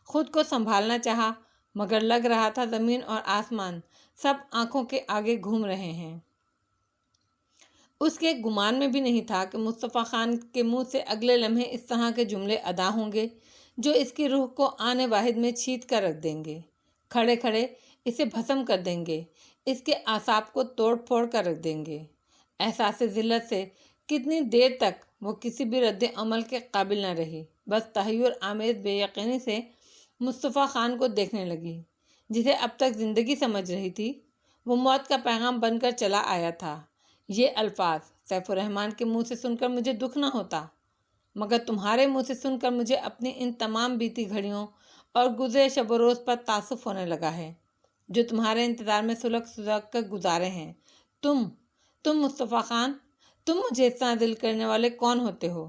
خود کو سنبھالنا چاہا، مگر لگ رہا تھا زمین اور آسمان سب آنکھوں کے آگے گھوم رہے ہیں۔ اس کے گمان میں بھی نہیں تھا کہ مصطفیٰ خان کے منہ سے اگلے لمحے اس طرح کے جملے ادا ہوں گے جو اس کی روح کو آنے واحد میں چھید کر رکھ دیں گے، کھڑے کھڑے اسے بھسم کر دیں گے، اس کے اعصاب کو توڑ پھوڑ کر رکھ دیں گے۔ احساس ذلت سے کتنی دیر تک وہ کسی بھی رد عمل کے قابل نہ رہی، بس تحیر آمیز بے یقینی سے مصطفیٰ خان کو دیکھنے لگی، جسے اب تک زندگی سمجھ رہی تھی۔ وہ موت کا پیغام بن کر چلا آیا تھا۔ یہ الفاظ سیف الرحمن کے منہ سے سن کر مجھے دکھ نہ ہوتا، مگر تمہارے منہ سے سن کر مجھے اپنی ان تمام بیتی گھڑیوں اور گزرے شب و روز پر تاسف ہونے لگا ہے جو تمہارے انتظار میں سلگ کر گزارے ہیں۔ تم مصطفیٰ خان، تم مجھے اس طرح دل کرنے والے کون ہوتے ہو؟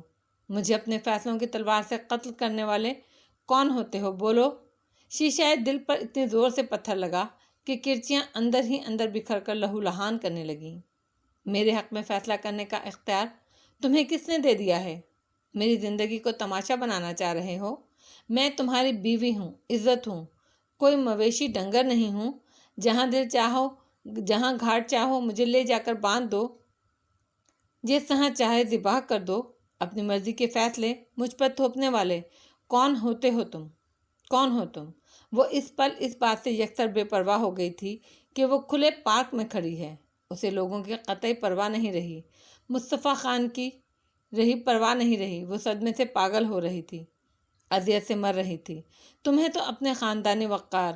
مجھے اپنے فیصلوں کی تلوار سے قتل کرنے والے کون ہوتے ہو؟ بولو۔ شیشہ دل پر اتنی زور سے پتھر لگا کہ کرچیاں اندر ہی اندر بکھر کر لہو لہان کرنے لگیں۔ میرے حق میں فیصلہ کرنے کا اختیار تمہیں کس نے دے دیا ہے؟ میری زندگی کو تماشا بنانا چاہ رہے ہو؟ میں تمہاری بیوی ہوں، عزت ہوں، کوئی مویشی ڈنگر نہیں ہوں۔ جہاں دل چاہو، جہاں گھاٹ چاہو مجھے لے جا کر باندھ دو، جس طرح چاہے ذبح کر دو۔ اپنی مرضی کے فیصلے مجھ پر تھوپنے والے کون ہو تم؟ وہ اس پل اس بات سے یکسر بے پرواہ ہو گئی تھی کہ وہ کھلے پارک میں کھڑی ہے۔ اسے لوگوں کی قطعی پرواہ نہیں رہی، مصطفیٰ خان کی پرواہ نہیں رہی۔ وہ صدمے سے پاگل ہو رہی تھی، اذیت سے مر رہی تھی۔ تمہیں تو اپنے خاندانی وقار،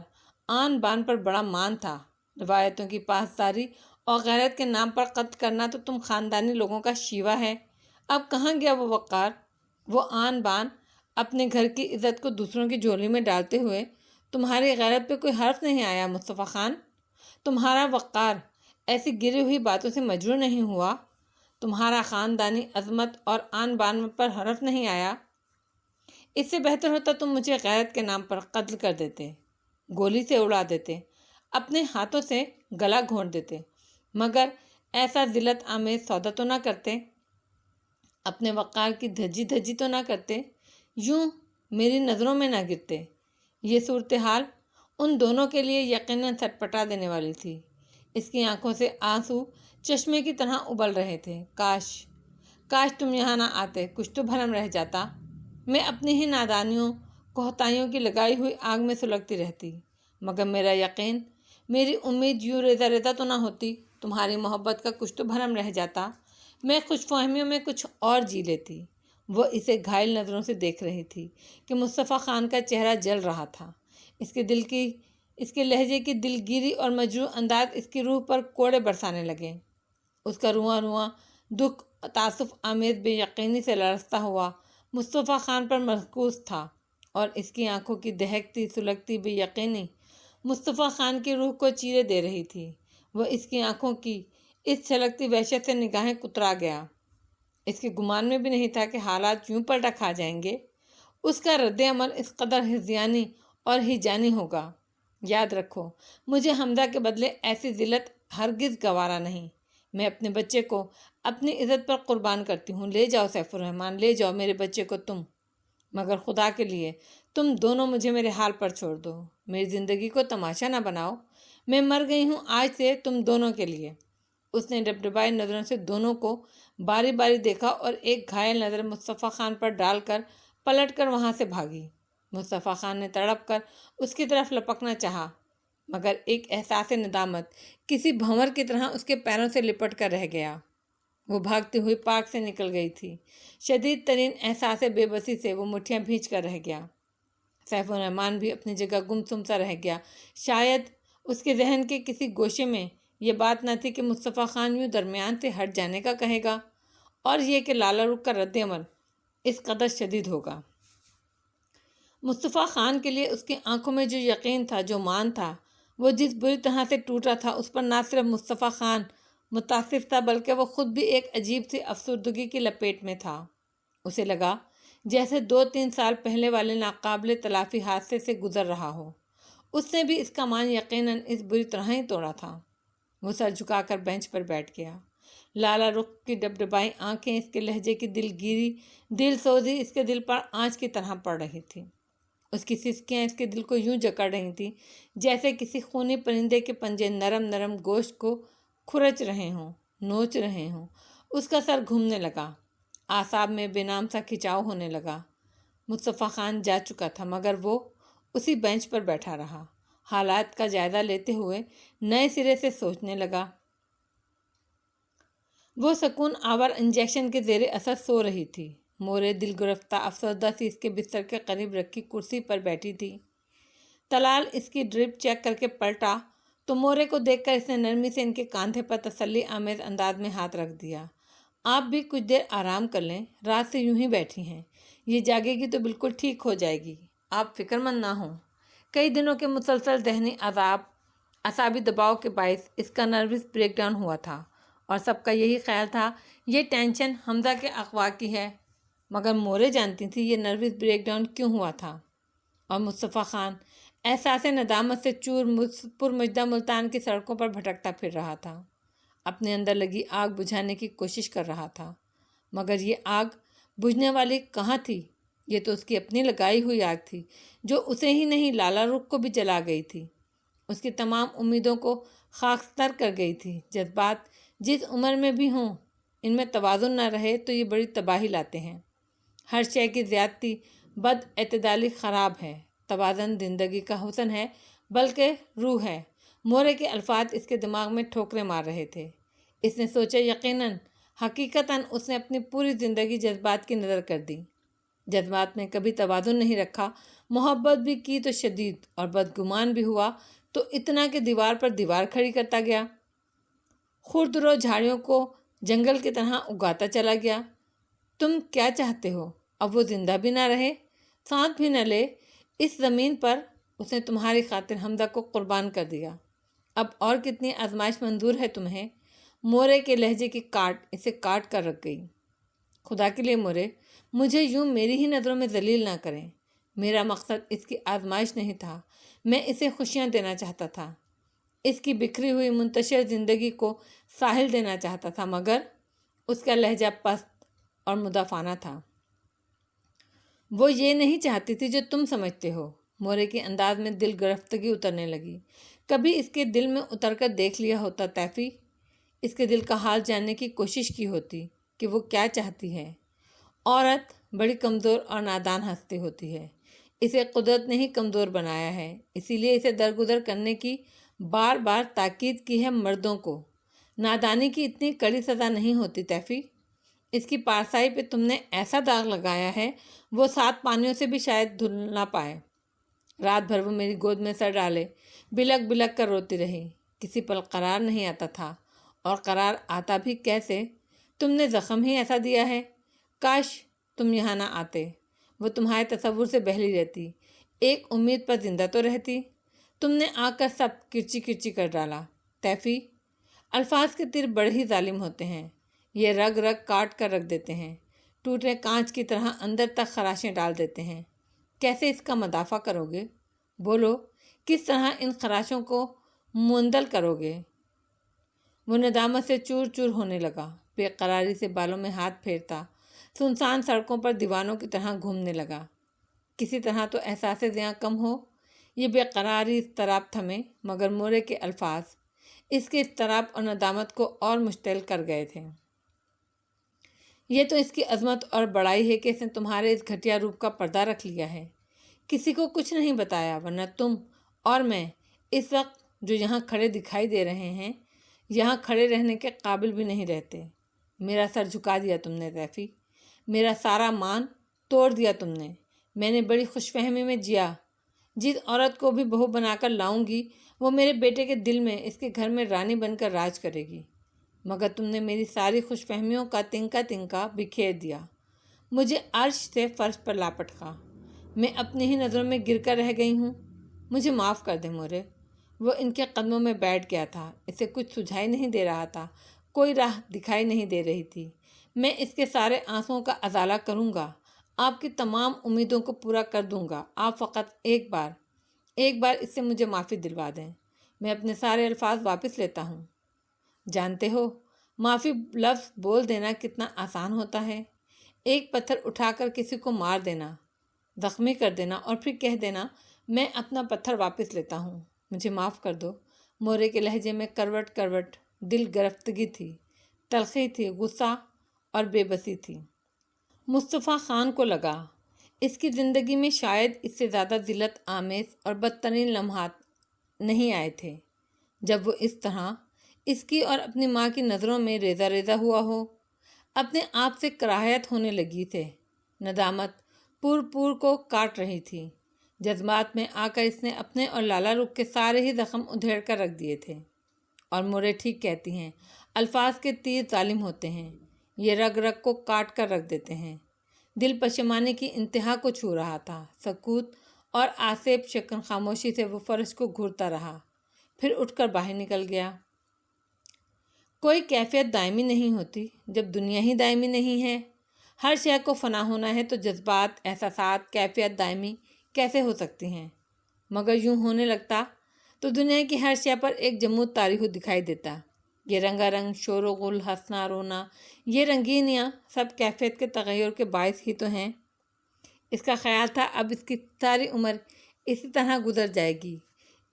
آن بان پر بڑا مان تھا۔ روایتوں کی پاسداری اور غیرت کے نام پر قتل کرنا تو تم خاندانی لوگوں کا شیوا ہے۔ اب کہاں گیا وہ وقار، وہ آن بان؟ اپنے گھر کی عزت کو دوسروں کی جھولی میں ڈالتے ہوئے تمہاری غیرت پہ کوئی حرف نہیں آیا مصطفیٰ خان؟ تمہارا وقار ایسی گری ہوئی باتوں سے مجروح نہیں ہوا؟ تمہارا خاندانی عظمت اور آن بان پر حرف نہیں آیا؟ اس سے بہتر ہوتا تم مجھے غیرت کے نام پر قتل کر دیتے، گولی سے اڑا دیتے، اپنے ہاتھوں سے گلا گھونٹ دیتے، مگر ایسا ذلت آمیز سودا تو نہ کرتے، اپنے وقار کی دھجی تو نہ کرتے، یوں میری نظروں میں نہ گرتے۔ یہ صورتحال ان دونوں کے لیے یقیناً سٹپٹا دینے والی تھی۔ اس کی آنکھوں سے آنسو چشمے کی طرح ابل رہے تھے۔ کاش تم یہاں نہ آتے، کچھ تو بھرم رہ جاتا۔ میں اپنی ہی نادانیوں، کوتاہیوں کی لگائی ہوئی آگ میں سلگتی رہتی، مگر میرا یقین، میری امید یوں ریزہ ریزہ تو نہ ہوتی۔ تمہاری محبت کا کچھ تو بھرم رہ جاتا، میں خوش فہمیوں میں کچھ اور جی لیتی۔ وہ اسے گھائل نظروں سے دیکھ رہی تھی کہ مصطفیٰ خان کا چہرہ جل رہا تھا۔ اس کے لہجے کی دلگیری اور مجروح انداز اس کی روح پر کوڑے برسانے لگے۔ اس کا رواں دکھ تعصف آمیز بے یقینی سے لرزتا ہوا مصطفیٰ خان پر مرکوز تھا، اور اس کی آنکھوں کی دہکتی سلگتی بے یقینی مصطفیٰ خان کی روح کو چیرے دے رہی تھی۔ وہ اس کی آنکھوں کی اس چھلکتی وحشت سے نگاہیں کترا گیا۔ اس کے گمان میں بھی نہیں تھا کہ حالات یوں پلٹا کھا جائیں گے۔ اس کا رد عمل اس قدر ہذیانی اور ہیجانی ہوگا۔ یاد رکھو، مجھے حمزہ کے بدلے ایسی ذلت ہرگز گوارا نہیں۔ میں اپنے بچے کو اپنی عزت پر قربان کرتی ہوں۔ لے جاؤ سیف الرحمن، لے جاؤ میرے بچے کو تم، مگر خدا کے لیے تم دونوں مجھے میرے حال پر چھوڑ دو۔ میری زندگی کو تماشا نہ بناؤ۔ میں مر گئی ہوں آج سے تم دونوں کے لیے۔ اس نے ڈبڈبائی نظروں سے دونوں کو باری باری دیکھا اور ایک گھائل نظر مصطفیٰ خان پر ڈال کر پلٹ کر وہاں سے بھاگی۔ مصطفیٰ خان نے تڑپ کر اس کی طرف لپکنا چاہا، مگر ایک احساس ندامت کسی بھنور کی طرح اس کے پیروں سے لپٹ کر رہ گیا۔ وہ بھاگتی ہوئی پارک سے نکل گئی تھی۔ شدید ترین احساس بے بسی سے وہ مٹھیاں بھینچ کر رہ گیا۔ سیف الرحمن بھی اپنی جگہ گم سا رہ گیا۔ شاید اس کے ذہن کے کسی گوشے میں یہ بات نہ تھی کہ مصطفیٰ خان یوں درمیان سے ہٹ جانے کا کہے گا، اور یہ کہ لالہ رخ کا رد عمل اس قدر شدید ہوگا۔ مصطفیٰ خان کے لیے اس کی آنکھوں میں جو یقین تھا، جو مان تھا، وہ جس بری طرح سے ٹوٹا تھا، اس پر نہ صرف مصطفیٰ خان متاثر تھا بلکہ وہ خود بھی ایک عجیب سی افسردگی کی لپیٹ میں تھا۔ اسے لگا جیسے 2-3 سال پہلے والے ناقابل تلافی حادثے سے گزر رہا ہو۔ اس نے بھی اس کا مان یقیناً اس بری طرح ہی توڑا تھا۔ وہ سر جھکا کر بینچ پر بیٹھ گیا۔ لالہ رخ کی ڈبڈبائی آنکھیں، اس کے لہجے کی دلگیری، دل سوزی اس کے دل پر آنچ کی طرح پڑ رہی تھی۔ اس کی سسکیاں اس کے دل کو یوں جکڑ رہی تھیں جیسے کسی خونی پرندے کے پنجے نرم نرم گوشت کو کھرچ رہے ہوں، نوچ رہے ہوں۔ اس کا سر گھومنے لگا، اعصاب میں بے نام سا کھچاؤ ہونے لگا۔ مصطفیٰ خان جا چکا تھا، مگر وہ اسی بینچ پر بیٹھا رہا، حالات کا جائزہ لیتے ہوئے نئے سرے سے سوچنے لگا۔ وہ سکون آور انجیکشن کے زیر اثر سو رہی تھی۔ مورے دل گرفتہ افسردہ سی اس کے بستر کے قریب رکھی کرسی پر بیٹھی تھی۔ طلال اس کی ڈرپ چیک کر کے پلٹا تو مورے کو دیکھ کر اس نے نرمی سے ان کے کاندھے پر تسلی آمیز انداز میں ہاتھ رکھ دیا۔ آپ بھی کچھ دیر آرام کر لیں، رات سے یوں ہی بیٹھی ہیں، یہ جاگے گی تو بالکل ٹھیک ہو جائے گی، آپ فکر مند نہ ہوں۔ کئی دنوں کے مسلسل ذہنی عذاب، اعصابی دباؤ کے باعث اس کا نروس بریک ڈاؤن ہوا تھا، اور سب کا یہی خیال تھا یہ ٹینشن حمزہ کے اغوا کی ہے، مگر مورے جانتی تھی یہ نروس بریک ڈاؤن کیوں ہوا تھا۔ اور مصطفیٰ خان احساس ندامت سے چور پرمجدہ ملتان کی سڑکوں پر بھٹکتا پھر رہا تھا، اپنے اندر لگی آگ بجھانے کی کوشش کر رہا تھا، مگر یہ آگ بجھنے والی کہاں تھی؟ یہ تو اس کی اپنی لگائی ہوئی آگ تھی، جو اسے ہی نہیں لالہ رخ کو بھی جلا گئی تھی، اس کی تمام امیدوں کو خاکستر کر گئی تھی۔ جذبات جس عمر میں بھی ہوں، ان میں توازن نہ رہے تو یہ بڑی تباہی لاتے ہیں۔ ہر شے کی زیادتی بد اعتدالی خراب ہے۔ توازن زندگی کا حسن ہے، بلکہ روح ہے۔ مورے کے الفاظ اس کے دماغ میں ٹھوکریں مار رہے تھے۔ اس نے سوچا یقیناً حقیقتاً اس نے اپنی پوری زندگی جذبات کی نظر کر دی، جذبات میں کبھی توازن نہیں رکھا، محبت بھی کی تو شدید، اور بدگمان بھی ہوا تو اتنا کہ دیوار پر دیوار کھڑی کرتا گیا، خوردرو جھاڑیوں کو جنگل کی طرح اگاتا چلا گیا۔ تم کیا چاہتے ہو؟ اب وہ زندہ بھی نہ رہے، سانس بھی نہ لے، اس زمین پر اس نے تمہاری خاطر حمزہ کو قربان کر دیا، اب اور کتنی آزمائش منظور ہے تمہیں؟ مورے کے لہجے کی کاٹ اسے کاٹ کر رکھ گئی۔ خدا کے لیے مورے، مجھے یوں میری ہی نظروں میں ذلیل نہ کریں، میرا مقصد اس کی آزمائش نہیں تھا، میں اسے خوشیاں دینا چاہتا تھا، اس کی بکھری ہوئی منتشر زندگی کو ساحل دینا چاہتا تھا، مگر اس کا لہجہ پست اور مدافعانہ تھا۔ وہ یہ نہیں چاہتی تھی جو تم سمجھتے ہو۔ مورے کے انداز میں دل گرفتگی اترنے لگی۔ کبھی اس کے دل میں اتر کر دیکھ لیا ہوتا تیفی، اس کے دل کا حال جاننے کی کوشش کی ہوتی کہ وہ کیا چاہتی ہے۔ عورت بڑی کمزور اور نادان ہستی ہوتی ہے، اسے قدرت نے ہی کمزور بنایا ہے، اسی لیے اسے درگزر کرنے کی بار بار تاکید کی ہے۔ مردوں کو نادانی کی اتنی کڑی سزا نہیں ہوتی تیفی، اس کی پارسائی پہ تم نے ایسا داغ لگایا ہے وہ 7 پانیوں سے بھی شاید دھل نہ پائے۔ رات بھر وہ میری گود میں سر ڈالے بلک بلک کر روتی رہی، کسی پل قرار نہیں آتا تھا، اور قرار آتا بھی کیسے؟ تم نے زخم ہی ایسا دیا ہے، کاش تم یہاں نہ آتے، وہ تمہارے تصور سے بہلی رہتی، ایک امید پر زندہ تو رہتی۔ تم نے آ کر سب کرچی کرچی کر ڈالا تیفی۔ الفاظ کے تیر بڑے ہی ظالم ہوتے ہیں، یہ رگ رگ کاٹ کر رکھ دیتے ہیں، ٹوٹے کانچ کی طرح اندر تک خراشیں ڈال دیتے ہیں۔ کیسے اس کا مدافع کرو گے؟ بولو، کس طرح ان خراشوں کو معطل کرو گے؟ وہ ندامت سے چور چور ہونے لگا، بے قراری سے بالوں میں ہاتھ پھیرتا، سنسان سڑکوں پر دیوانوں کی طرح گھومنے لگا۔ کسی طرح تو احساس زیاں کم ہو، یہ بے قراری اضطراب تھمے، مگر مورے کے الفاظ اس کے اضطراب اور ندامت کو اور مشتعل کر گئے تھے۔ یہ تو اس کی عظمت اور بڑائی ہے کہ اس نے تمہارے اس گھٹیا روپ کا پردہ رکھ لیا ہے، کسی کو کچھ نہیں بتایا، ورنہ تم اور میں اس وقت جو یہاں کھڑے دکھائی دے رہے ہیں یہاں کھڑے رہنے کے قابل بھی نہیں رہتے۔ میرا سر جھکا دیا تم نے سیفی، میرا سارا مان توڑ دیا تم نے۔ میں نے بڑی خوش فہمی میں جیا، جس عورت کو بھی بہو بنا کر لاؤں گی وہ میرے بیٹے کے دل میں، اس کے گھر میں رانی بن کر راج کرے گی، مگر تم نے میری ساری خوش فہمیوں کا تنکا تنکا بکھیر دیا، مجھے عرش سے فرش پر لا پٹکا۔ میں اپنی ہی نظروں میں گر کر رہ گئی ہوں، مجھے معاف کر دے مورے۔ وہ ان کے قدموں میں بیٹھ گیا تھا، اسے کچھ سجھائی نہیں دے رہا تھا، کوئی راہ دکھائی نہیں دے رہی تھی۔ میں اس کے سارے آنسوؤں کا ازالہ کروں گا، آپ کی تمام امیدوں کو پورا کر دوں گا، آپ فقط ایک بار اس سے مجھے معافی دلوا دیں، میں اپنے سارے الفاظ واپس لیتا ہوں۔ جانتے ہو معافی لفظ بول دینا کتنا آسان ہوتا ہے، ایک پتھر اٹھا کر کسی کو مار دینا، زخمی کر دینا اور پھر کہہ دینا میں اپنا پتھر واپس لیتا ہوں، مجھے معاف کر دو۔ مورے کے لہجے میں کروٹ کروٹ دل گرفتگی تھی، تلخی تھی، غصہ اور بے بسی تھی۔ مصطفیٰ خان کو لگا اس کی زندگی میں شاید اس سے زیادہ ذلت آمیز اور بدترین لمحات نہیں آئے تھے، جب وہ اس طرح اس کی اور اپنی ماں کی نظروں میں ریزہ ریزہ ہوا ہو۔ اپنے آپ سے کراہیت ہونے لگی تھے، ندامت پور پور کو کاٹ رہی تھی۔ جذبات میں آ کر اس نے اپنے اور لالا رخ کے سارے ہی زخم ادھیڑ کر رکھ دیے تھے۔ اور مورے ٹھیک کہتی ہیں، الفاظ کے تیر ظالم ہوتے ہیں، یہ رگ رگ کو کاٹ کر رکھ دیتے ہیں۔ دل پشیمانی کی انتہا کو چھو رہا تھا۔ سکوت اور آسیب شکن خاموشی سے وہ فرش کو گھورتا رہا، پھر اٹھ کر باہر نکل گیا۔ کوئی کیفیت دائمی نہیں ہوتی، جب دنیا ہی دائمی نہیں ہے، ہر شے کو فنا ہونا ہے تو جذبات، احساسات، کیفیت دائمی کیسے ہو سکتی ہیں؟ مگر یوں ہونے لگتا تو دنیا کی ہر شے پر ایک جمود طاری ہو دکھائی دیتا۔ یہ رنگا رنگ، شور و غل، ہنسنا رونا، یہ رنگینیاں سب کیفیت کے تغیر کے باعث ہی تو ہیں۔ اس کا خیال تھا اب اس کی ساری عمر اسی طرح گزر جائے گی۔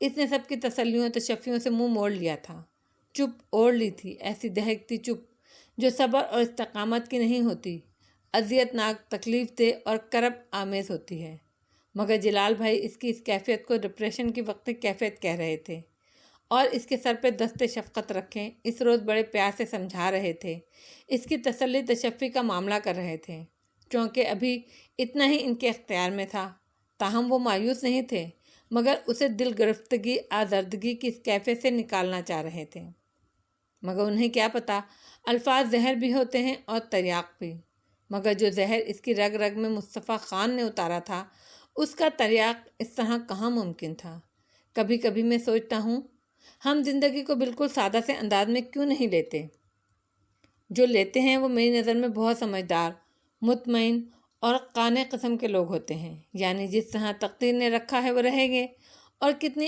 اس نے سب کی تسلیوں تشفیوں سے منہ موڑ لیا تھا، چپ اوڑھ لی تھی، ایسی دہکتی چپ جو صبر اور استقامت کی نہیں ہوتی، اذیت ناک، تکلیف دہ اور کرب آمیز ہوتی ہے۔ مگر جلال بھائی اس کی اس کیفیت کو ڈپریشن کی وقتی کیفیت کہہ رہے تھے، اور اس کے سر پہ دست شفقت رکھیں اس روز بڑے پیار سے سمجھا رہے تھے، اس کی تسلی تشفی کا معاملہ کر رہے تھے، چونکہ ابھی اتنا ہی ان کے اختیار میں تھا۔ تاہم وہ مایوس نہیں تھے، مگر اسے دل گرفتگی، آزردگی کی اس کیفیت سے نکالنا چاہ رہے تھے۔ مگر انہیں کیا پتا الفاظ زہر بھی ہوتے ہیں اور تریاق بھی، مگر جو زہر اس کی رگ رگ میں مصطفیٰ خان نے اتارا تھا اس کا تریاق اس طرح کہاں ممکن تھا؟ کبھی کبھی میں سوچتا ہوں ہم زندگی کو بالکل سادہ سے انداز میں کیوں نہیں لیتے؟ جو لیتے ہیں وہ میری نظر میں بہت سمجھدار، مطمئن اور قانع قسم کے لوگ ہوتے ہیں، یعنی جس طرح تقدیر نے رکھا ہے وہ رہیں گے۔ اور کتنی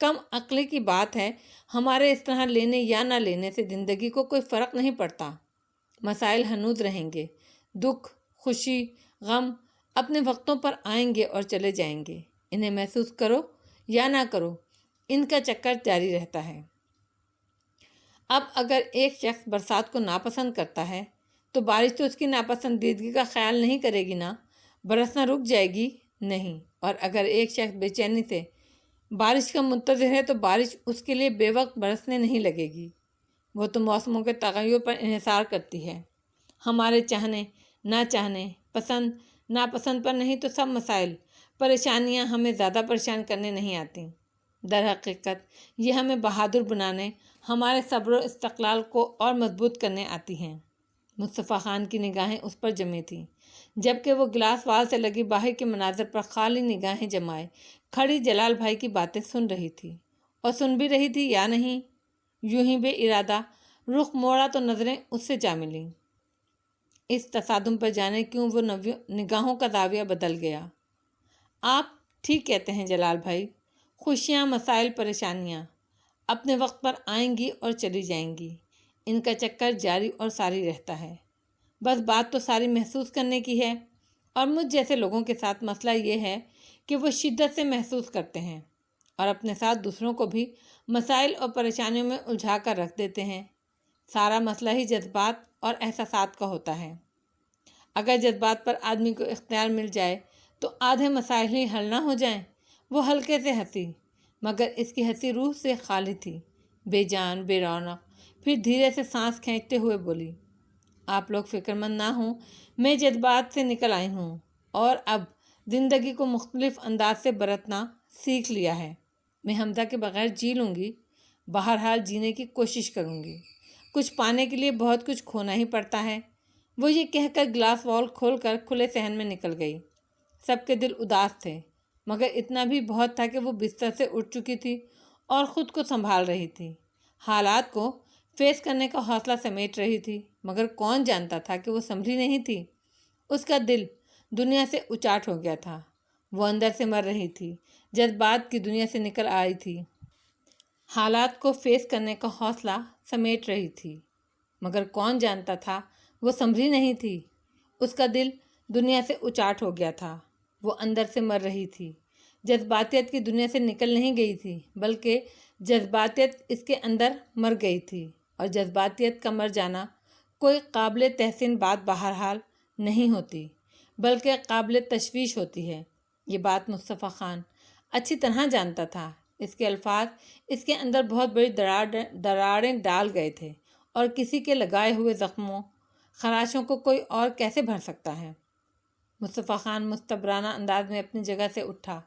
کم عقلی کی بات ہے، ہمارے اس طرح لینے یا نہ لینے سے زندگی کو کوئی فرق نہیں پڑتا۔ مسائل ہنوز رہیں گے، دکھ، خوشی، غم اپنے وقتوں پر آئیں گے اور چلے جائیں گے، انہیں محسوس کرو یا نہ کرو، ان کا چکر جاری رہتا ہے۔ اب اگر ایک شخص برسات کو ناپسند کرتا ہے تو بارش تو اس کی ناپسندیدگی کا خیال نہیں کرے گی نا، برسنا رک جائے گی؟ نہیں۔ اور اگر ایک شخص بے چینی سے بارش کا منتظر ہے تو بارش اس کے لیے بے وقت برسنے نہیں لگے گی، وہ تو موسموں کے تغیر پر انحصار کرتی ہے، ہمارے چاہنے نہ چاہنے، پسند ناپسند پر نہیں۔ تو سب مسائل، پریشانیاں ہمیں زیادہ پریشان کرنے نہیں آتی، در حقیقت یہ ہمیں بہادر بنانے، ہمارے صبر و استقلال کو اور مضبوط کرنے آتی ہیں۔ مصطفیٰ خان کی نگاہیں اس پر جمی تھیں، جبکہ وہ گلاس وال سے لگی باہر کے مناظر پر خالی نگاہیں جمائے کھڑی جلال بھائی کی باتیں سن رہی تھی، اور سن بھی رہی تھی یا نہیں۔ یوں ہی بے ارادہ رخ موڑا تو نظریں اس سے جا ملیں۔ اس تصادم پر جانے کیوں وہ نگاہوں کا زاویہ بدل گیا۔ آپ ٹھیک کہتے ہیں جلال بھائی، خوشیاں، مسائل، پریشانیاں اپنے وقت پر آئیں گی اور چلی جائیں گی، ان کا چکر جاری اور ساری رہتا ہے، بس بات تو ساری محسوس کرنے کی ہے۔ اور مجھ جیسے لوگوں کے ساتھ مسئلہ یہ ہے کہ وہ شدت سے محسوس کرتے ہیں اور اپنے ساتھ دوسروں کو بھی مسائل اور پریشانیوں میں الجھا کر رکھ دیتے ہیں۔ سارا مسئلہ ہی جذبات اور احساسات کا ہوتا ہے۔ اگر جذبات پر آدمی کو اختیار مل جائے تو آدھے مسائل ہی حل نہ ہو جائیں۔ وہ ہلکے سے ہنسی، مگر اس کی ہنسی روح سے خالی تھی، بے جان، بے رونق۔ پھر دھیرے سے سانس کھینچتے ہوئے بولی، آپ لوگ فکر مند نہ ہوں، میں جذبات سے نکل آئی ہوں اور اب زندگی کو مختلف انداز سے برتنا سیکھ لیا ہے۔ میں حمزہ کے بغیر جی لوں گی، بہرحال جینے کی کوشش کروں گی۔ کچھ پانے کے لیے بہت کچھ کھونا ہی پڑتا ہے۔ وہ یہ کہہ کر گلاس وال کھول کر کھلے صحن میں نکل گئی۔ سب کے دل اداس تھے، مگر اتنا بھی بہت تھا کہ وہ بستر سے اٹھ چکی تھی اور خود کو سنبھال رہی تھی، حالات کو فیس کرنے کا حوصلہ سمیٹ رہی تھی۔ مگر کون جانتا تھا کہ وہ سنبھلی نہیں تھی۔ اس کا دل دنیا سے اچاٹ ہو گیا تھا، وہ اندر سے مر رہی تھی، جذبات کی دنیا سے نکل آئی تھی، حالات کو فیس کرنے کا حوصلہ سمیٹ رہی تھی، مگر کون جانتا تھا وہ سنبھلی نہیں تھی۔ اس کا دل دنیا سے اچاٹ ہو گیا تھا، وہ اندر سے مر رہی تھی، جذباتیت کی دنیا سے نکل نہیں گئی تھی، بلکہ جذباتیت اس کے اندر مر گئی تھی، اور جذباتیت کا مر جانا کوئی قابل تحسین بات بہرحال نہیں ہوتی، بلکہ قابل تشویش ہوتی ہے۔ یہ بات مصطفیٰ خان اچھی طرح جانتا تھا۔ اس کے الفاظ اس کے اندر بہت بڑی دراڑیں ڈال گئے تھے، اور کسی کے لگائے ہوئے زخموں، خراشوں کو کوئی اور کیسے بھر سکتا ہے؟ مصطفیٰ خان مستبرانہ انداز میں اپنی جگہ سے اٹھا،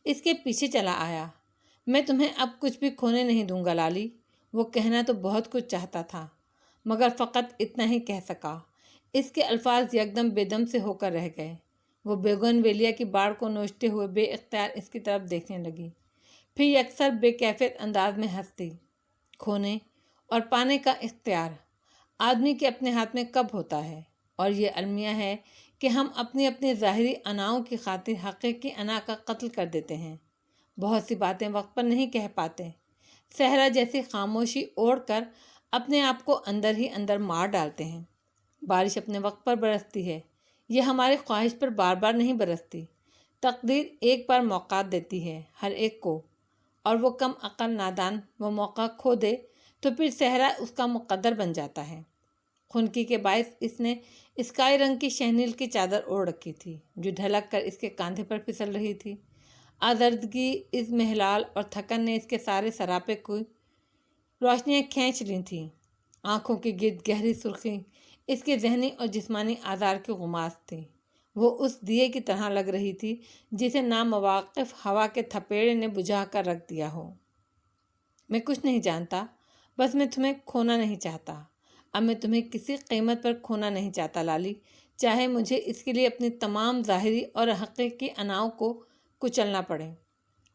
اس کے پیچھے چلا آیا۔ میں تمہیں اب کچھ بھی کھونے نہیں دوں گا لالی۔ وہ کہنا تو بہت کچھ چاہتا تھا، مگر فقط اتنا ہی کہہ سکا۔ اس کے الفاظ یکدم بے دم سے ہو کر رہ گئے۔ وہ بیگن ویلیا کی باڑ کو نوچتے ہوئے بے اختیار اس کی طرف دیکھنے لگی، پھر یکسر بے کیفیت انداز میں ہنستی۔ کھونے اور پانے کا اختیار آدمی کے اپنے ہاتھ میں کب ہوتا ہے؟ اور یہ المیہ ہے کہ ہم اپنی اپنی ظاہری اناؤں کی خاطر حقیقی انا کا قتل کر دیتے ہیں۔ بہت سی باتیں وقت پر نہیں کہہ پاتے، صحرا جیسی خاموشی اوڑھ کر اپنے آپ کو اندر ہی اندر مار ڈالتے ہیں۔ بارش اپنے وقت پر برستی ہے، یہ ہماری خواہش پر بار بار نہیں برستی۔ تقدیر ایک بار موقع دیتی ہے ہر ایک کو، اور وہ کم عقل نادان وہ موقع کھو دے تو پھر صحرا اس کا مقدر بن جاتا ہے۔ خنکی کے باعث اس نے اسکائی رنگ کی شہنیل کی چادر اوڑھ رکھی تھی، جو ڈھلک کر اس کے کاندھے پر پھسل رہی تھی۔ آزردگی، اس محلال اور تھکن نے اس کے سارے سراپے کی روشنیاں کھینچ لی تھیں۔ آنکھوں کے گرد گہری سرخی اس کے ذہنی اور جسمانی آزار کی غماس تھی۔ وہ اس دیے کی طرح لگ رہی تھی جسے نامواقف ہوا کے تھپیڑے نے بجھا کر رکھ دیا ہو۔ میں کچھ نہیں جانتا، بس میں تمہیں کھونا نہیں چاہتا۔ اب میں تمہیں کسی قیمت پر کھونا نہیں چاہتا لالی، چاہے مجھے اس کے لیے اپنی تمام ظاہری اور حقیقی اناؤں کو کچلنا پڑے۔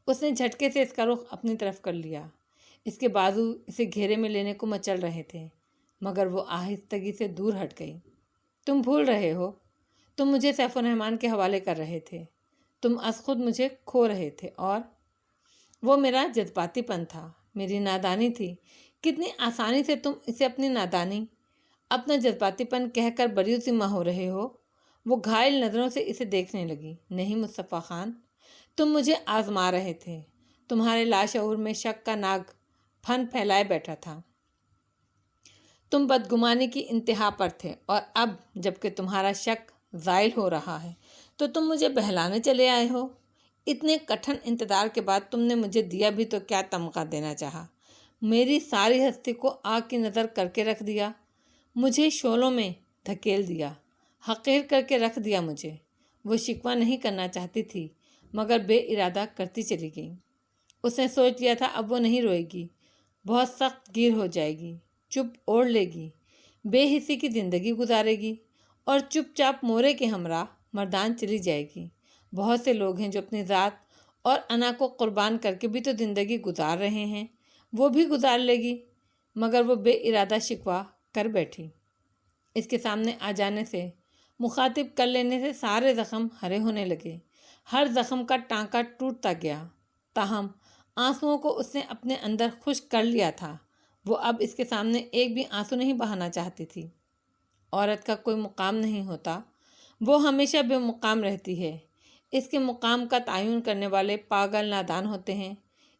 اس نے جھٹکے سے اس کا رخ اپنی طرف کر لیا۔ اس کے بازو اسے گھیرے میں لینے کو مچل رہے تھے، مگر وہ آہستگی سے دور ہٹ گئی۔ تم بھول رہے ہو، تم مجھے سیف الرحمن کے حوالے کر رہے تھے، تم از خود مجھے کھو رہے تھے، اور وہ میرا جذباتی پن تھا، میری نادانی تھی۔ کتنی آسانی سے تم اسے اپنی نادانی، اپنا جذباتی پن کہہ کر بری ذمہ ہو رہے ہو۔ وہ گھائل نظروں سے اسے دیکھنے لگی۔ نہیں مصطفیٰ خان، تم مجھے آزما رہے تھے، تمہارے لاشعور میں شک کا ناگ پھن پھیلائے بیٹھا تھا، تم بدگمانی کی انتہا پر تھے، اور اب جب کہ تمہارا شک زائل ہو رہا ہے تو تم مجھے بہلانے چلے آئے ہو۔ اتنے کٹھن انتظار کے بعد تم نے مجھے دیا بھی تو کیا تمغہ دینا چاہا؟ میری ساری ہستی کو آگ کی نظر کر کے رکھ دیا، مجھے شعلوں میں دھکیل دیا، حقیر کر کے رکھ دیا مجھے۔ وہ شکوہ نہیں کرنا چاہتی تھی، مگر بے ارادہ کرتی چلی گئی۔ اس نے سوچ لیا تھا اب وہ نہیں روئے گی، بہت سخت گیر ہو جائے گی، چپ اوڑھ لے گی، بے حسی کی زندگی گزارے گی، اور چپ چاپ مورے کے ہمراہ مردان چلی جائے گی۔ بہت سے لوگ ہیں جو اپنی ذات اور انا کو قربان کر کے بھی تو زندگی گزار رہے ہیں، وہ بھی گزار لے گی، مگر وہ بے ارادہ شکوہ کر بیٹھی۔ اس کے سامنے آ جانے سے، مخاطب کر لینے سے سارے زخم ہرے ہونے لگے، ہر زخم کا ٹانکا ٹوٹتا گیا۔ تاہم آنسوؤں کو اس نے اپنے اندر خشک کر لیا تھا، وہ اب اس کے سامنے ایک بھی آنسو نہیں بہانا چاہتی تھی۔ عورت کا کوئی مقام نہیں ہوتا، وہ ہمیشہ بے مقام رہتی ہے۔ اس کے مقام کا تعین کرنے والے پاگل نادان ہوتے ہیں۔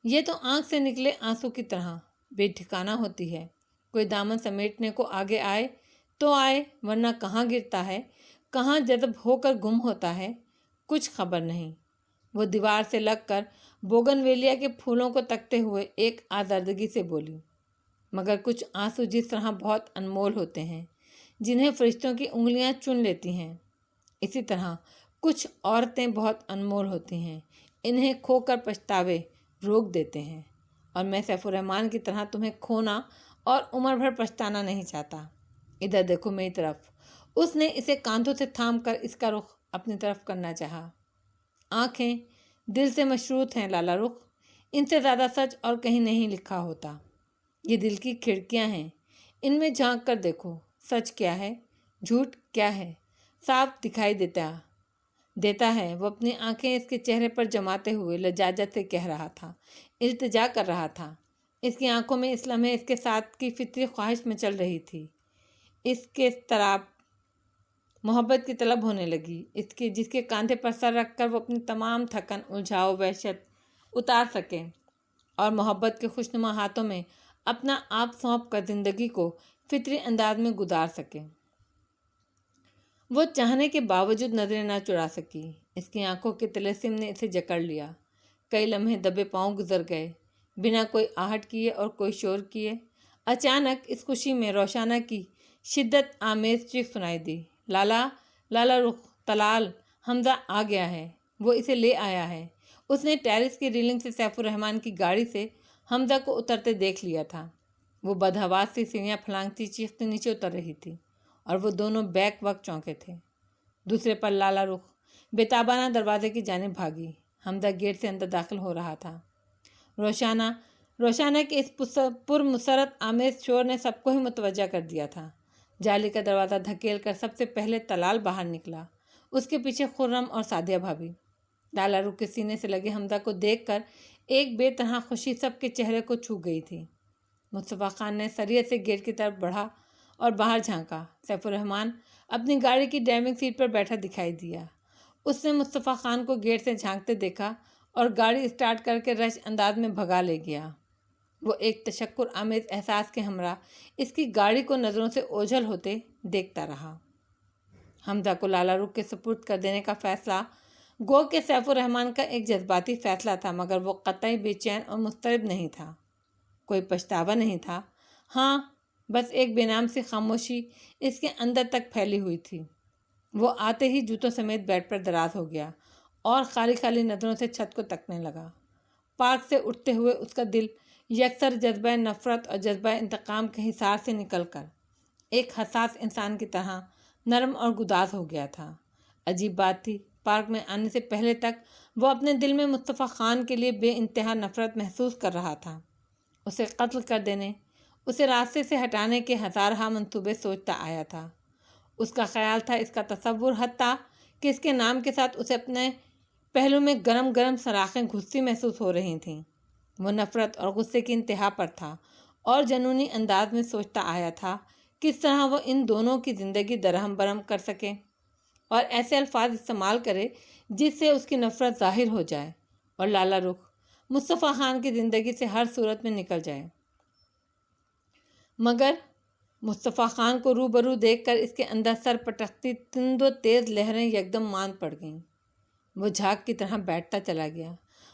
یہ تو آنکھ سے نکلے آنسو کی طرح بے ٹھکانہ ہوتی ہے، کوئی دامن سمیٹنے کو آگے آئے تو آئے ورنہ کہاں گرتا ہے، کہاں جذب ہو کر گم ہوتا ہے، کچھ خبر نہیں۔ وہ دیوار سے لگ کر بوگن ویلیا کے پھولوں کو تکتے ہوئے ایک آزردگی سے بولی، مگر کچھ آنسو جس طرح بہت انمول ہوتے ہیں، جنہیں فرشتوں کی انگلیاں چن لیتی ہیں، اسی طرح کچھ عورتیں بہت انمول ہوتی ہیں، انہیں کھو کر پچھتاوے روک دیتے ہیں، اور میں سیف الرحمن کی طرح تمہیں کھونا اور عمر بھر پچھتانا نہیں چاہتا۔ ادھر دیکھو میری طرف۔ اس نے اسے کاندھوں سے تھام کر اس کا رخ اپنی طرف کرنا چاہا۔ آنکھیں دل سے مشروط ہیں لالا رخ، ان سے زیادہ سچ اور کہیں نہیں لکھا ہوتا۔ یہ دل کی کھڑکیاں ہیں، ان میں جھانک کر دیکھو، سچ کیا ہے، جھوٹ کیا ہے، صاف دکھائی دیتا ہے۔ وہ اپنی آنکھیں اس کے چہرے پر جماتے ہوئے لجاجت سے کہہ رہا تھا، التجا کر رہا تھا۔ اس کی آنکھوں میں اس لمحے اس کے ساتھ کی فطری خواہش میں چل رہی تھی، اس کے اضطراب، محبت کی طلب ہونے لگی، جس کے کاندھے پر سر رکھ کر وہ اپنی تمام تھکن، الجھاؤ، وحشت اتار سکے اور محبت کے خوشنما ہاتھوں میں اپنا آپ سونپ کر زندگی کو فطری انداز میں گزار سکے۔ وہ چاہنے کے باوجود نظریں نہ چرا سکی۔ اس کی آنکھوں کے طلسم نے اسے جکڑ لیا۔ کئی لمحے دبے پاؤں گزر گئے، بنا کوئی آہٹ کیے اور کوئی شور کیے۔ اچانک اس خوشی میں روشانہ کی شدت آمیز چیخ سنائی دی، لالا، لالا رخ، طلال، حمزہ آ گیا ہے، وہ اسے لے آیا ہے۔ اس نے ٹیرس کی ریلنگ سے سیف الرحمن کی گاڑی سے حمزہ کو اترتے دیکھ لیا تھا۔ وہ بدحواس سی سیڑھیاں پھلانگتی چیختی نیچے اتر رہی تھی، اور وہ دونوں بیک وقت چونکے تھے۔ دوسرے پر لالا رخ بےتابانہ دروازے کی جانب بھاگی۔ حمزہ گیٹ سے اندر داخل ہو رہا تھا۔ روشانہ کے اس پرمسرت آمیز شور نے سب کو ہی متوجہ کر دیا تھا۔ جالی کا دروازہ دھکیل کر سب سے پہلے طلال باہر نکلا، اس کے پیچھے خرم اور سعدیہ بھابھی۔ لالا رخ کے سینے سے لگے حمزہ کو دیکھ کر ایک بے طرح خوشی سب کے چہرے کو چھو گئی تھی۔ مصطفیٰ خان نے سریعت سے گیٹ کی طرف بڑھا اور باہر جھانکا۔ سیف الرحمن اپنی گاڑی کی ڈرائیونگ سیٹ پر بیٹھا دکھائی دیا۔ اس نے مصطفیٰ خان کو گیٹ سے جھانکتے دیکھا اور گاڑی اسٹارٹ کر کے رش انداز میں بھگا لے گیا۔ وہ ایک تشکر آمیز احساس کے ہمراہ اس کی گاڑی کو نظروں سے اوجھل ہوتے دیکھتا رہا۔ حمزہ کو لالا رخ کے سپرد کر دینے کا فیصلہ گو کہ سیف الرحمن کا ایک جذباتی فیصلہ تھا، مگر وہ قطعی بے چین اور مضطرب نہیں تھا۔ کوئی پچھتاوا نہیں تھا، ہاں بس ایک بے نام سی خاموشی اس کے اندر تک پھیلی ہوئی تھی۔ وہ آتے ہی جوتوں سمیت بیڈ پر دراز ہو گیا اور خالی خالی نظروں سے چھت کو تکنے لگا۔ پارک سے اٹھتے ہوئے اس کا دل یکسر جذبہ نفرت اور جذبہ انتقام کے حصار سے نکل کر ایک حساس انسان کی طرح نرم اور گداز ہو گیا تھا۔ عجیب بات تھی، پارک میں آنے سے پہلے تک وہ اپنے دل میں مصطفیٰ خان کے لیے بے انتہا نفرت محسوس کر رہا تھا۔ اسے قتل کر دینے، اسے راستے سے ہٹانے کے ہزارہا منصوبے سوچتا آیا تھا۔ اس کا خیال تھا، اس کا تصور، حتیٰ کہ اس کے نام کے ساتھ اسے اپنے پہلو میں گرم گرم سراخیں گھستی محسوس ہو رہی تھیں۔ وہ نفرت اور غصے کی انتہا پر تھا اور جنونی انداز میں سوچتا آیا تھا کس طرح وہ ان دونوں کی زندگی درہم برہم کر سکے اور ایسے الفاظ استعمال کرے جس سے اس کی نفرت ظاہر ہو جائے اور لالا رخ مصطفیٰ خان کی زندگی سے ہر صورت میں نکل جائے۔ مگر مصطفیٰ خان کو روبرو دیکھ کر اس کے اندر سر پٹکتی تند و تیز لہریں یکدم ماند پڑ گئیں۔ وہ جھاگ کی طرح بیٹھتا چلا گیا۔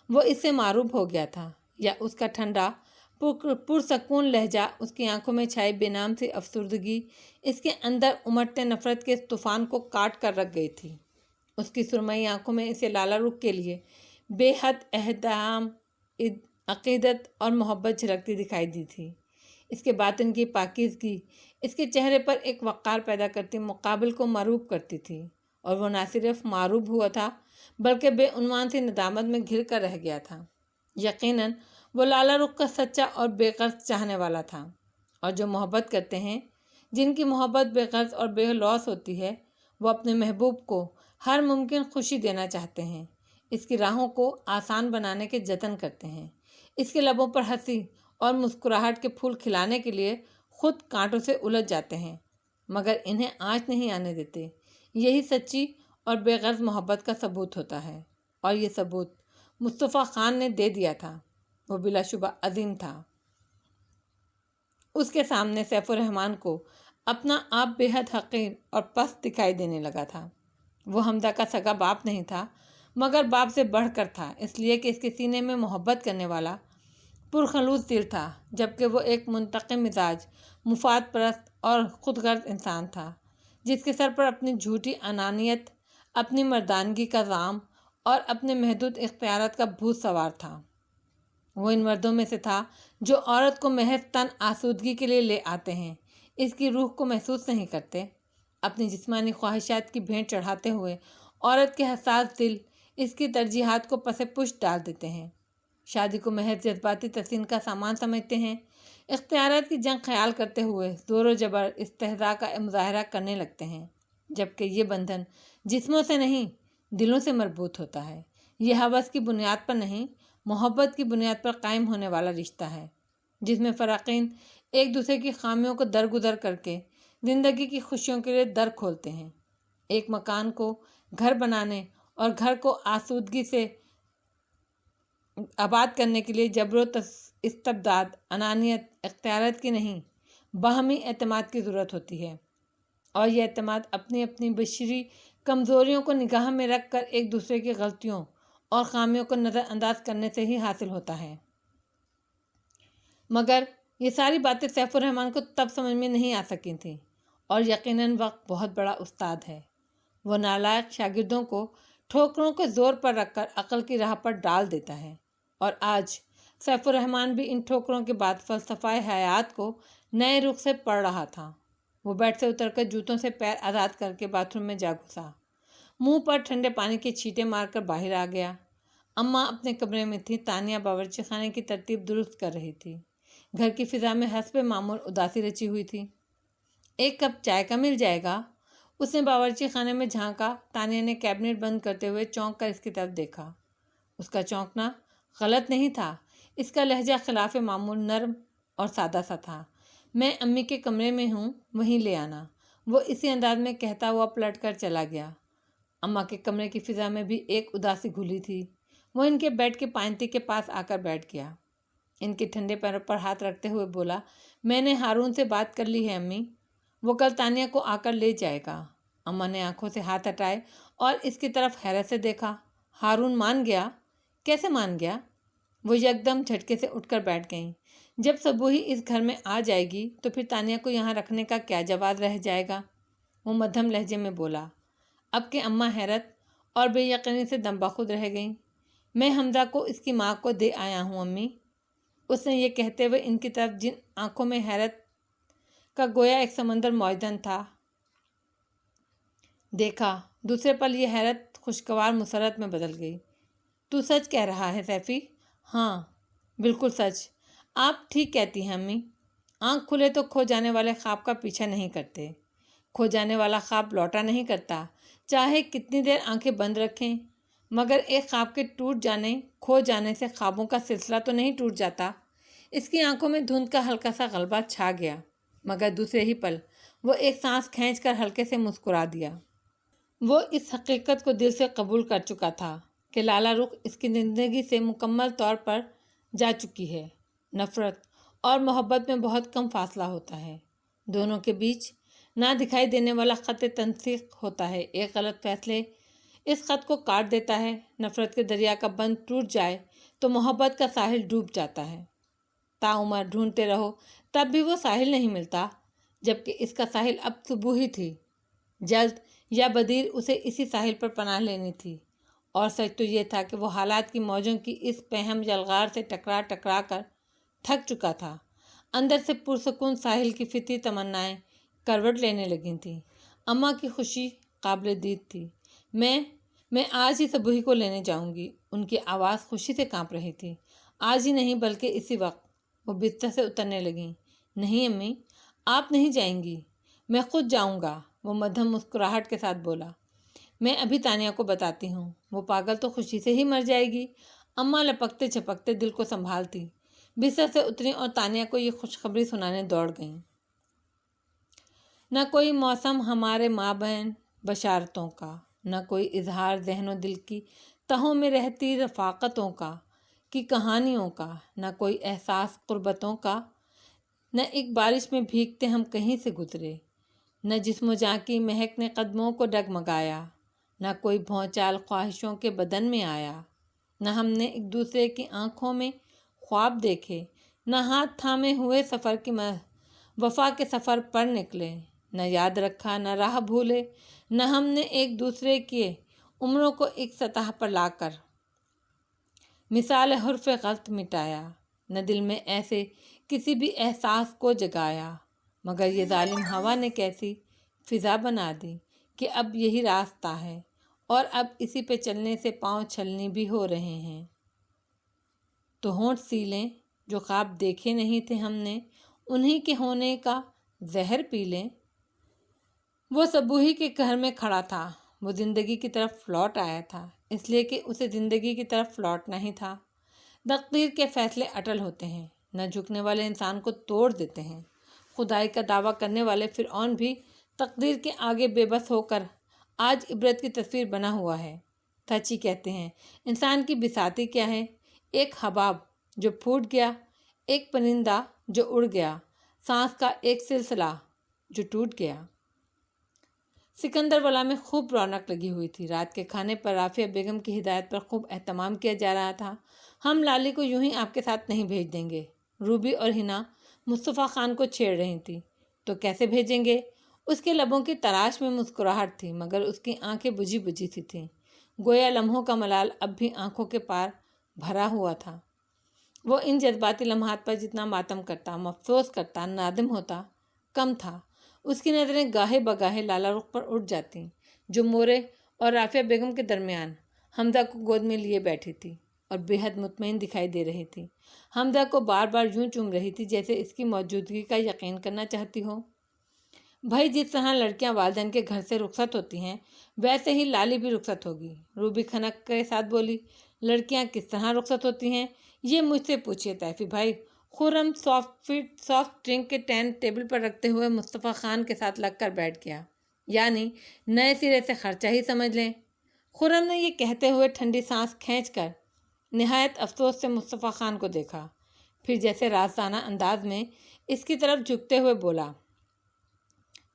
وہ اس سے معروف ہو گیا تھا، یا اس کا ٹھنڈا پرسکون لہجہ، اس کی آنکھوں میں چھائی بے نام سی افسردگی اس کے اندر امٹتے نفرت کے اس طوفان کو کاٹ کر رکھ گئی تھی۔ اس کی سرمئی آنکھوں میں اسے لالا رخ کے لیے بے حد احترام، عقیدت اور محبت جھلکتی دکھائی دی تھی۔ اس کے باطن کی پاکیزگی اس کے چہرے پر ایک وقار پیدا کرتی مقابل کو مروب کرتی تھی، اور وہ نہ صرف مروب ہوا تھا بلکہ بے عنوان سی ندامت میں گھر کر رہ گیا تھا۔ یقیناً وہ لالا رخ کا سچا اور بے غرض چاہنے والا تھا، اور جو محبت کرتے ہیں، جن کی محبت بے غرض اور بے لوث ہوتی ہے، وہ اپنے محبوب کو ہر ممکن خوشی دینا چاہتے ہیں، اس کی راہوں کو آسان بنانے کے جتن کرتے ہیں، اس کے لبوں پر ہنسی اور مسکراہٹ کے پھول کھلانے کے لیے خود کانٹوں سے الجھ جاتے ہیں، مگر انہیں آنچ نہیں آنے دیتے۔ یہی سچی اور بے غرض محبت کا ثبوت ہوتا ہے، اور یہ ثبوت مصطفیٰ خان نے دے دیا تھا۔ وہ بلا شبہ عظیم تھا۔ اس کے سامنے سیف الرحمن کو اپنا آپ بے حد حقیر اور پست دکھائی دینے لگا تھا۔ وہ حمدہ کا سگا باپ نہیں تھا، مگر باپ سے بڑھ کر تھا، اس لیے کہ اس کے سینے میں محبت کرنے والا پرخلوص دل تھا، جبکہ وہ ایک منتقم مزاج، مفاد پرست اور خود غرض انسان تھا، جس کے سر پر اپنی جھوٹی انانیت، اپنی مردانگی کا زعم اور اپنے محدود اختیارات کا بھوت سوار تھا۔ وہ ان مردوں میں سے تھا جو عورت کو محض تن آسودگی کے لیے لے آتے ہیں، اس کی روح کو محسوس نہیں کرتے، اپنی جسمانی خواہشات کی بھینٹ چڑھاتے ہوئے عورت کے حساس دل اس کی ترجیحات کو پس پشت ڈال دیتے ہیں، شادی کو محض جذباتی تسکین کا سامان سمجھتے ہیں، اختیارات کی جنگ خیال کرتے ہوئے زور و جبر استحضاء کا مظاہرہ کرنے لگتے ہیں، جبکہ یہ بندھن جسموں سے نہیں دلوں سے مربوط ہوتا ہے۔ یہ ہوس کی بنیاد پر نہیں، محبت کی بنیاد پر قائم ہونے والا رشتہ ہے، جس میں فریقین ایک دوسرے کی خامیوں کو درگزر کر کے زندگی کی خوشیوں کے لیے در کھولتے ہیں۔ ایک مکان کو گھر بنانے اور گھر کو آسودگی سے آباد کرنے کے لیے جبر و استبداد، انانیت، اختیارات کی نہیں، باہمی اعتماد کی ضرورت ہوتی ہے، اور یہ اعتماد اپنی اپنی بشری کمزوریوں کو نگاہ میں رکھ کر ایک دوسرے کی غلطیوں اور خامیوں کو نظر انداز کرنے سے ہی حاصل ہوتا ہے۔ مگر یہ ساری باتیں سیف الرحمن کو تب سمجھ میں نہیں آ سکی تھیں، اور یقیناً وقت بہت بڑا استاد ہے، وہ نالائق شاگردوں کو ٹھوکروں کے زور پر رکھ کر عقل کی راہ پر ڈال دیتا ہے، اور آج سیف الرحمن بھی ان ٹھوکروں کے بعد فلسفہ حیات کو نئے رخ سے پڑھ رہا تھا۔ وہ بیڈ سے اتر کر جوتوں سے پیر آزاد کر کے باتھ روم میں جا گھسا، منہ پر ٹھنڈے پانی کے چھینٹے مار کر باہر آ گیا۔ اماں اپنے کمرے میں تھی، تانیہ باورچی خانے کی ترتیب درست کر رہی تھی۔ گھر کی فضا میں حسب معمول اداسی رچی ہوئی تھی۔ ایک کپ چائے کا مل جائے گا؟ اس نے باورچی خانے میں جھانکا۔ تانیہ نے کیبنٹ بند کرتے ہوئے چونک کر اس کی طرف دیکھا۔ اس کا چونکنا غلط نہیں تھا، اس کا لہجہ خلاف معمول نرم اور سادہ سا تھا۔ میں امی کے کمرے میں ہوں، وہیں لے آنا، وہ اسی انداز میں کہتا ہوا پلٹ کر چلا گیا۔ اماں کے کمرے کی فضا میں بھی ایک اداسی گھلی تھی۔ وہ ان کے بیڈ کے پائنتی کے پاس آ کر بیٹھ گیا، ان کے ٹھنڈے پیروں پر ہاتھ رکھتے ہوئے بولا، میں نے ہارون سے بات کر لی ہے امی، وہ کل تانیہ کو آ کر لے جائے گا۔ اماں نے آنکھوں سے ہاتھ ہٹائے اور اس کی طرف حیرت سے دیکھا۔ ہارون مان گیا؟ کیسے مان گیا؟ وہ یکدم جھٹکے سے اٹھ کر بیٹھ گئیں۔ جب صبوحی اس گھر میں آ جائے گی تو پھر تانیہ کو یہاں رکھنے کا کیا جواز رہ جائے گا؟ وہ مدھم لہجے میں بولا۔ اب کہ اماں حیرت اور بے یقینی سے دم بخود رہ گئیں۔ میں حمزہ کو اس کی ماں کو دے آیا ہوں امی، اس نے یہ کہتے ہوئے ان کی طرف جن آنکھوں میں حیرت کا گویا ایک سمندر موجود تھا دیکھا۔ دوسرے پل یہ حیرت خوشگوار مسرت میں بدل گئی۔ تو سچ کہہ رہا ہے سیفی؟ ہاں بالکل سچ، آپ ٹھیک کہتی ہیں امی۔ آنکھ کھلے تو کھو جانے والے خواب کا پیچھا نہیں کرتے، کھو جانے والا خواب لوٹا نہیں کرتا، چاہے کتنی دیر آنکھیں بند رکھیں، مگر ایک خواب کے ٹوٹ جانے، کھو جانے سے خوابوں کا سلسلہ تو نہیں ٹوٹ جاتا۔ اس کی آنکھوں میں دھند کا ہلکا سا غلبہ چھا گیا، مگر دوسرے ہی پل وہ ایک سانس کھینچ کر ہلکے سے مسکرا دیا۔ وہ اس حقیقت کو دل سے قبول کر چکا تھا کہ لالا رخ اس کی زندگی سے مکمل طور پر جا چکی ہے۔ نفرت اور محبت میں بہت کم فاصلہ ہوتا ہے، دونوں کے بیچ نہ دکھائی دینے والا خط تنسیق ہوتا ہے۔ ایک غلط فیصلے اس خط کو کاٹ دیتا ہے۔ نفرت کے دریا کا بند ٹوٹ جائے تو محبت کا ساحل ڈوب جاتا ہے، تاعمر ڈھونڈتے رہو تب بھی وہ ساحل نہیں ملتا، جبکہ اس کا ساحل اب صبوحی تھی، جلد یا بدیر اسے اسی ساحل پر پناہ لینی تھی، اور سچ تو یہ تھا کہ وہ حالات کی موجوں کی اس پہم یلغار سے ٹکرا ٹکرا کر تھک چکا تھا۔ اندر سے پرسکون ساحل کی فطری تمنائیں کروٹ لینے لگی تھیں۔ اماں کی خوشی قابل دید تھی۔ میں آج ہی صبوحی کو لینے جاؤں گی، ان کی آواز خوشی سے کانپ رہی تھی۔ آج ہی نہیں بلکہ اسی وقت۔ وہ بستر سے اترنے لگیں۔ نہیں امی، آپ نہیں جائیں گی، میں خود جاؤں گا، وہ مدھم مسکراہٹ کے ساتھ بولا۔ میں ابھی تانیہ کو بتاتی ہوں، وہ پاگل تو خوشی سے ہی مر جائے گی۔ اماں لپکتے جھپکتے دل کو سنبھالتی بستر سے اتری اور تانیہ کو یہ خوشخبری سنانے دوڑ گئیں۔ نہ کوئی موسم ہمارے مابین بشارتوں کا، نہ کوئی اظہار ذہن و دل کی تہوں میں رہتی رفاقتوں کی کہانیوں کا، نہ کوئی احساس قربتوں کا، نہ ایک بارش میں بھیگتے ہم کہیں سے گزرے، نہ جسم و جاں کی مہک نے قدموں کو ڈگمگایا، نہ کوئی بھونچال خواہشوں کے بدن میں آیا، نہ ہم نے ایک دوسرے کی آنکھوں میں خواب دیکھے، نہ ہاتھ تھامے ہوئے سفر کی وفا کے سفر پر نکلے، نہ یاد رکھا نہ راہ بھولے، نہ ہم نے ایک دوسرے کی عمروں کو ایک سطح پر لا کر مثال حرف غلط مٹایا، نہ دل میں ایسے کسی بھی احساس کو جگایا، مگر یہ ظالم ہوا نے کیسی فضا بنا دی کہ اب یہی راستہ ہے اور اب اسی پہ چلنے سے پاؤں چھلنی بھی ہو رہے ہیں۔ تو ہونٹ سی لیں، جو خواب دیکھے نہیں تھے ہم نے، انہی کے ہونے کا زہر پی لیں۔ وہ صبوحی کے گھر میں کھڑا تھا، وہ زندگی کی طرف لوٹ آیا تھا، اس لیے کہ اسے زندگی کی طرف لوٹنا ہی تھا۔ تقدیر کے فیصلے اٹل ہوتے ہیں، نہ جھکنے والے انسان کو توڑ دیتے ہیں۔ خدائی کا دعویٰ کرنے والے فرعون بھی تقدیر کے آگے بے بس ہو کر آج عبرت کی تصویر بنا ہوا ہے۔ تھچی کہتے ہیں، انسان کی بساطی کیا ہے؟ ایک حباب جو پھوٹ گیا، ایک پرندہ جو اڑ گیا، سانس کا ایک سلسلہ جو ٹوٹ گیا۔ سکندر والا میں خوب رونق لگی ہوئی تھی۔ رات کے کھانے پر رافعہ بیگم کی ہدایت پر خوب اہتمام کیا جا رہا تھا۔ ہم لالی کو یوں ہی آپ کے ساتھ نہیں بھیج دیں گے۔ روبی اور ہنا مصطفیٰ خان کو چھیڑ رہی تھی۔ تو کیسے بھیجیں گے؟ اس کے لبوں کی تراش میں مسکراہٹ تھی، مگر اس کی آنکھیں بجھی بجھی سی تھیں، گویا لمحوں کا ملال اب بھی آنکھوں کے پار بھرا ہوا تھا۔ وہ ان جذباتی لمحات پر جتنا ماتم کرتا، افسوس کرتا، نادم ہوتا، کم تھا۔ اس کی نظریں گاہے بگاہے لالا رخ پر اٹھ جاتی، جو مورے اور رافعہ بیگم کے درمیان حمزہ کو گود میں لیے بیٹھی تھی اور بے حد مطمئن دکھائی دے رہی تھی۔ حمزہ کو بار بار یوں چوم رہی تھی جیسے اس کی موجودگی کا یقین کرنا چاہتی ہو۔ بھائی، جس طرح لڑکیاں والدین کے گھر سے رخصت ہوتی ہیں، ویسے ہی لالی بھی رخصت ہوگی۔ روبی کھنک کے ساتھ بولی، لڑکیاں کس طرح رخصت ہوتی ہیں یہ مجھ سے پوچھیے طیفی بھائی۔ خرم سافٹ ڈرنک کے ٹین ٹیبل پر رکھتے ہوئے مصطفیٰ خان کے ساتھ لگ کر بیٹھ گیا، یعنی نئے سرے سے خرچہ ہی سمجھ لیں۔ خرم نے یہ کہتے ہوئے ٹھنڈی سانس کھینچ کر نہایت افسوس سے مصطفیٰ خان کو دیکھا، پھر جیسے رازدانہ انداز میں اس کی طرف جھکتے ہوئے بولا،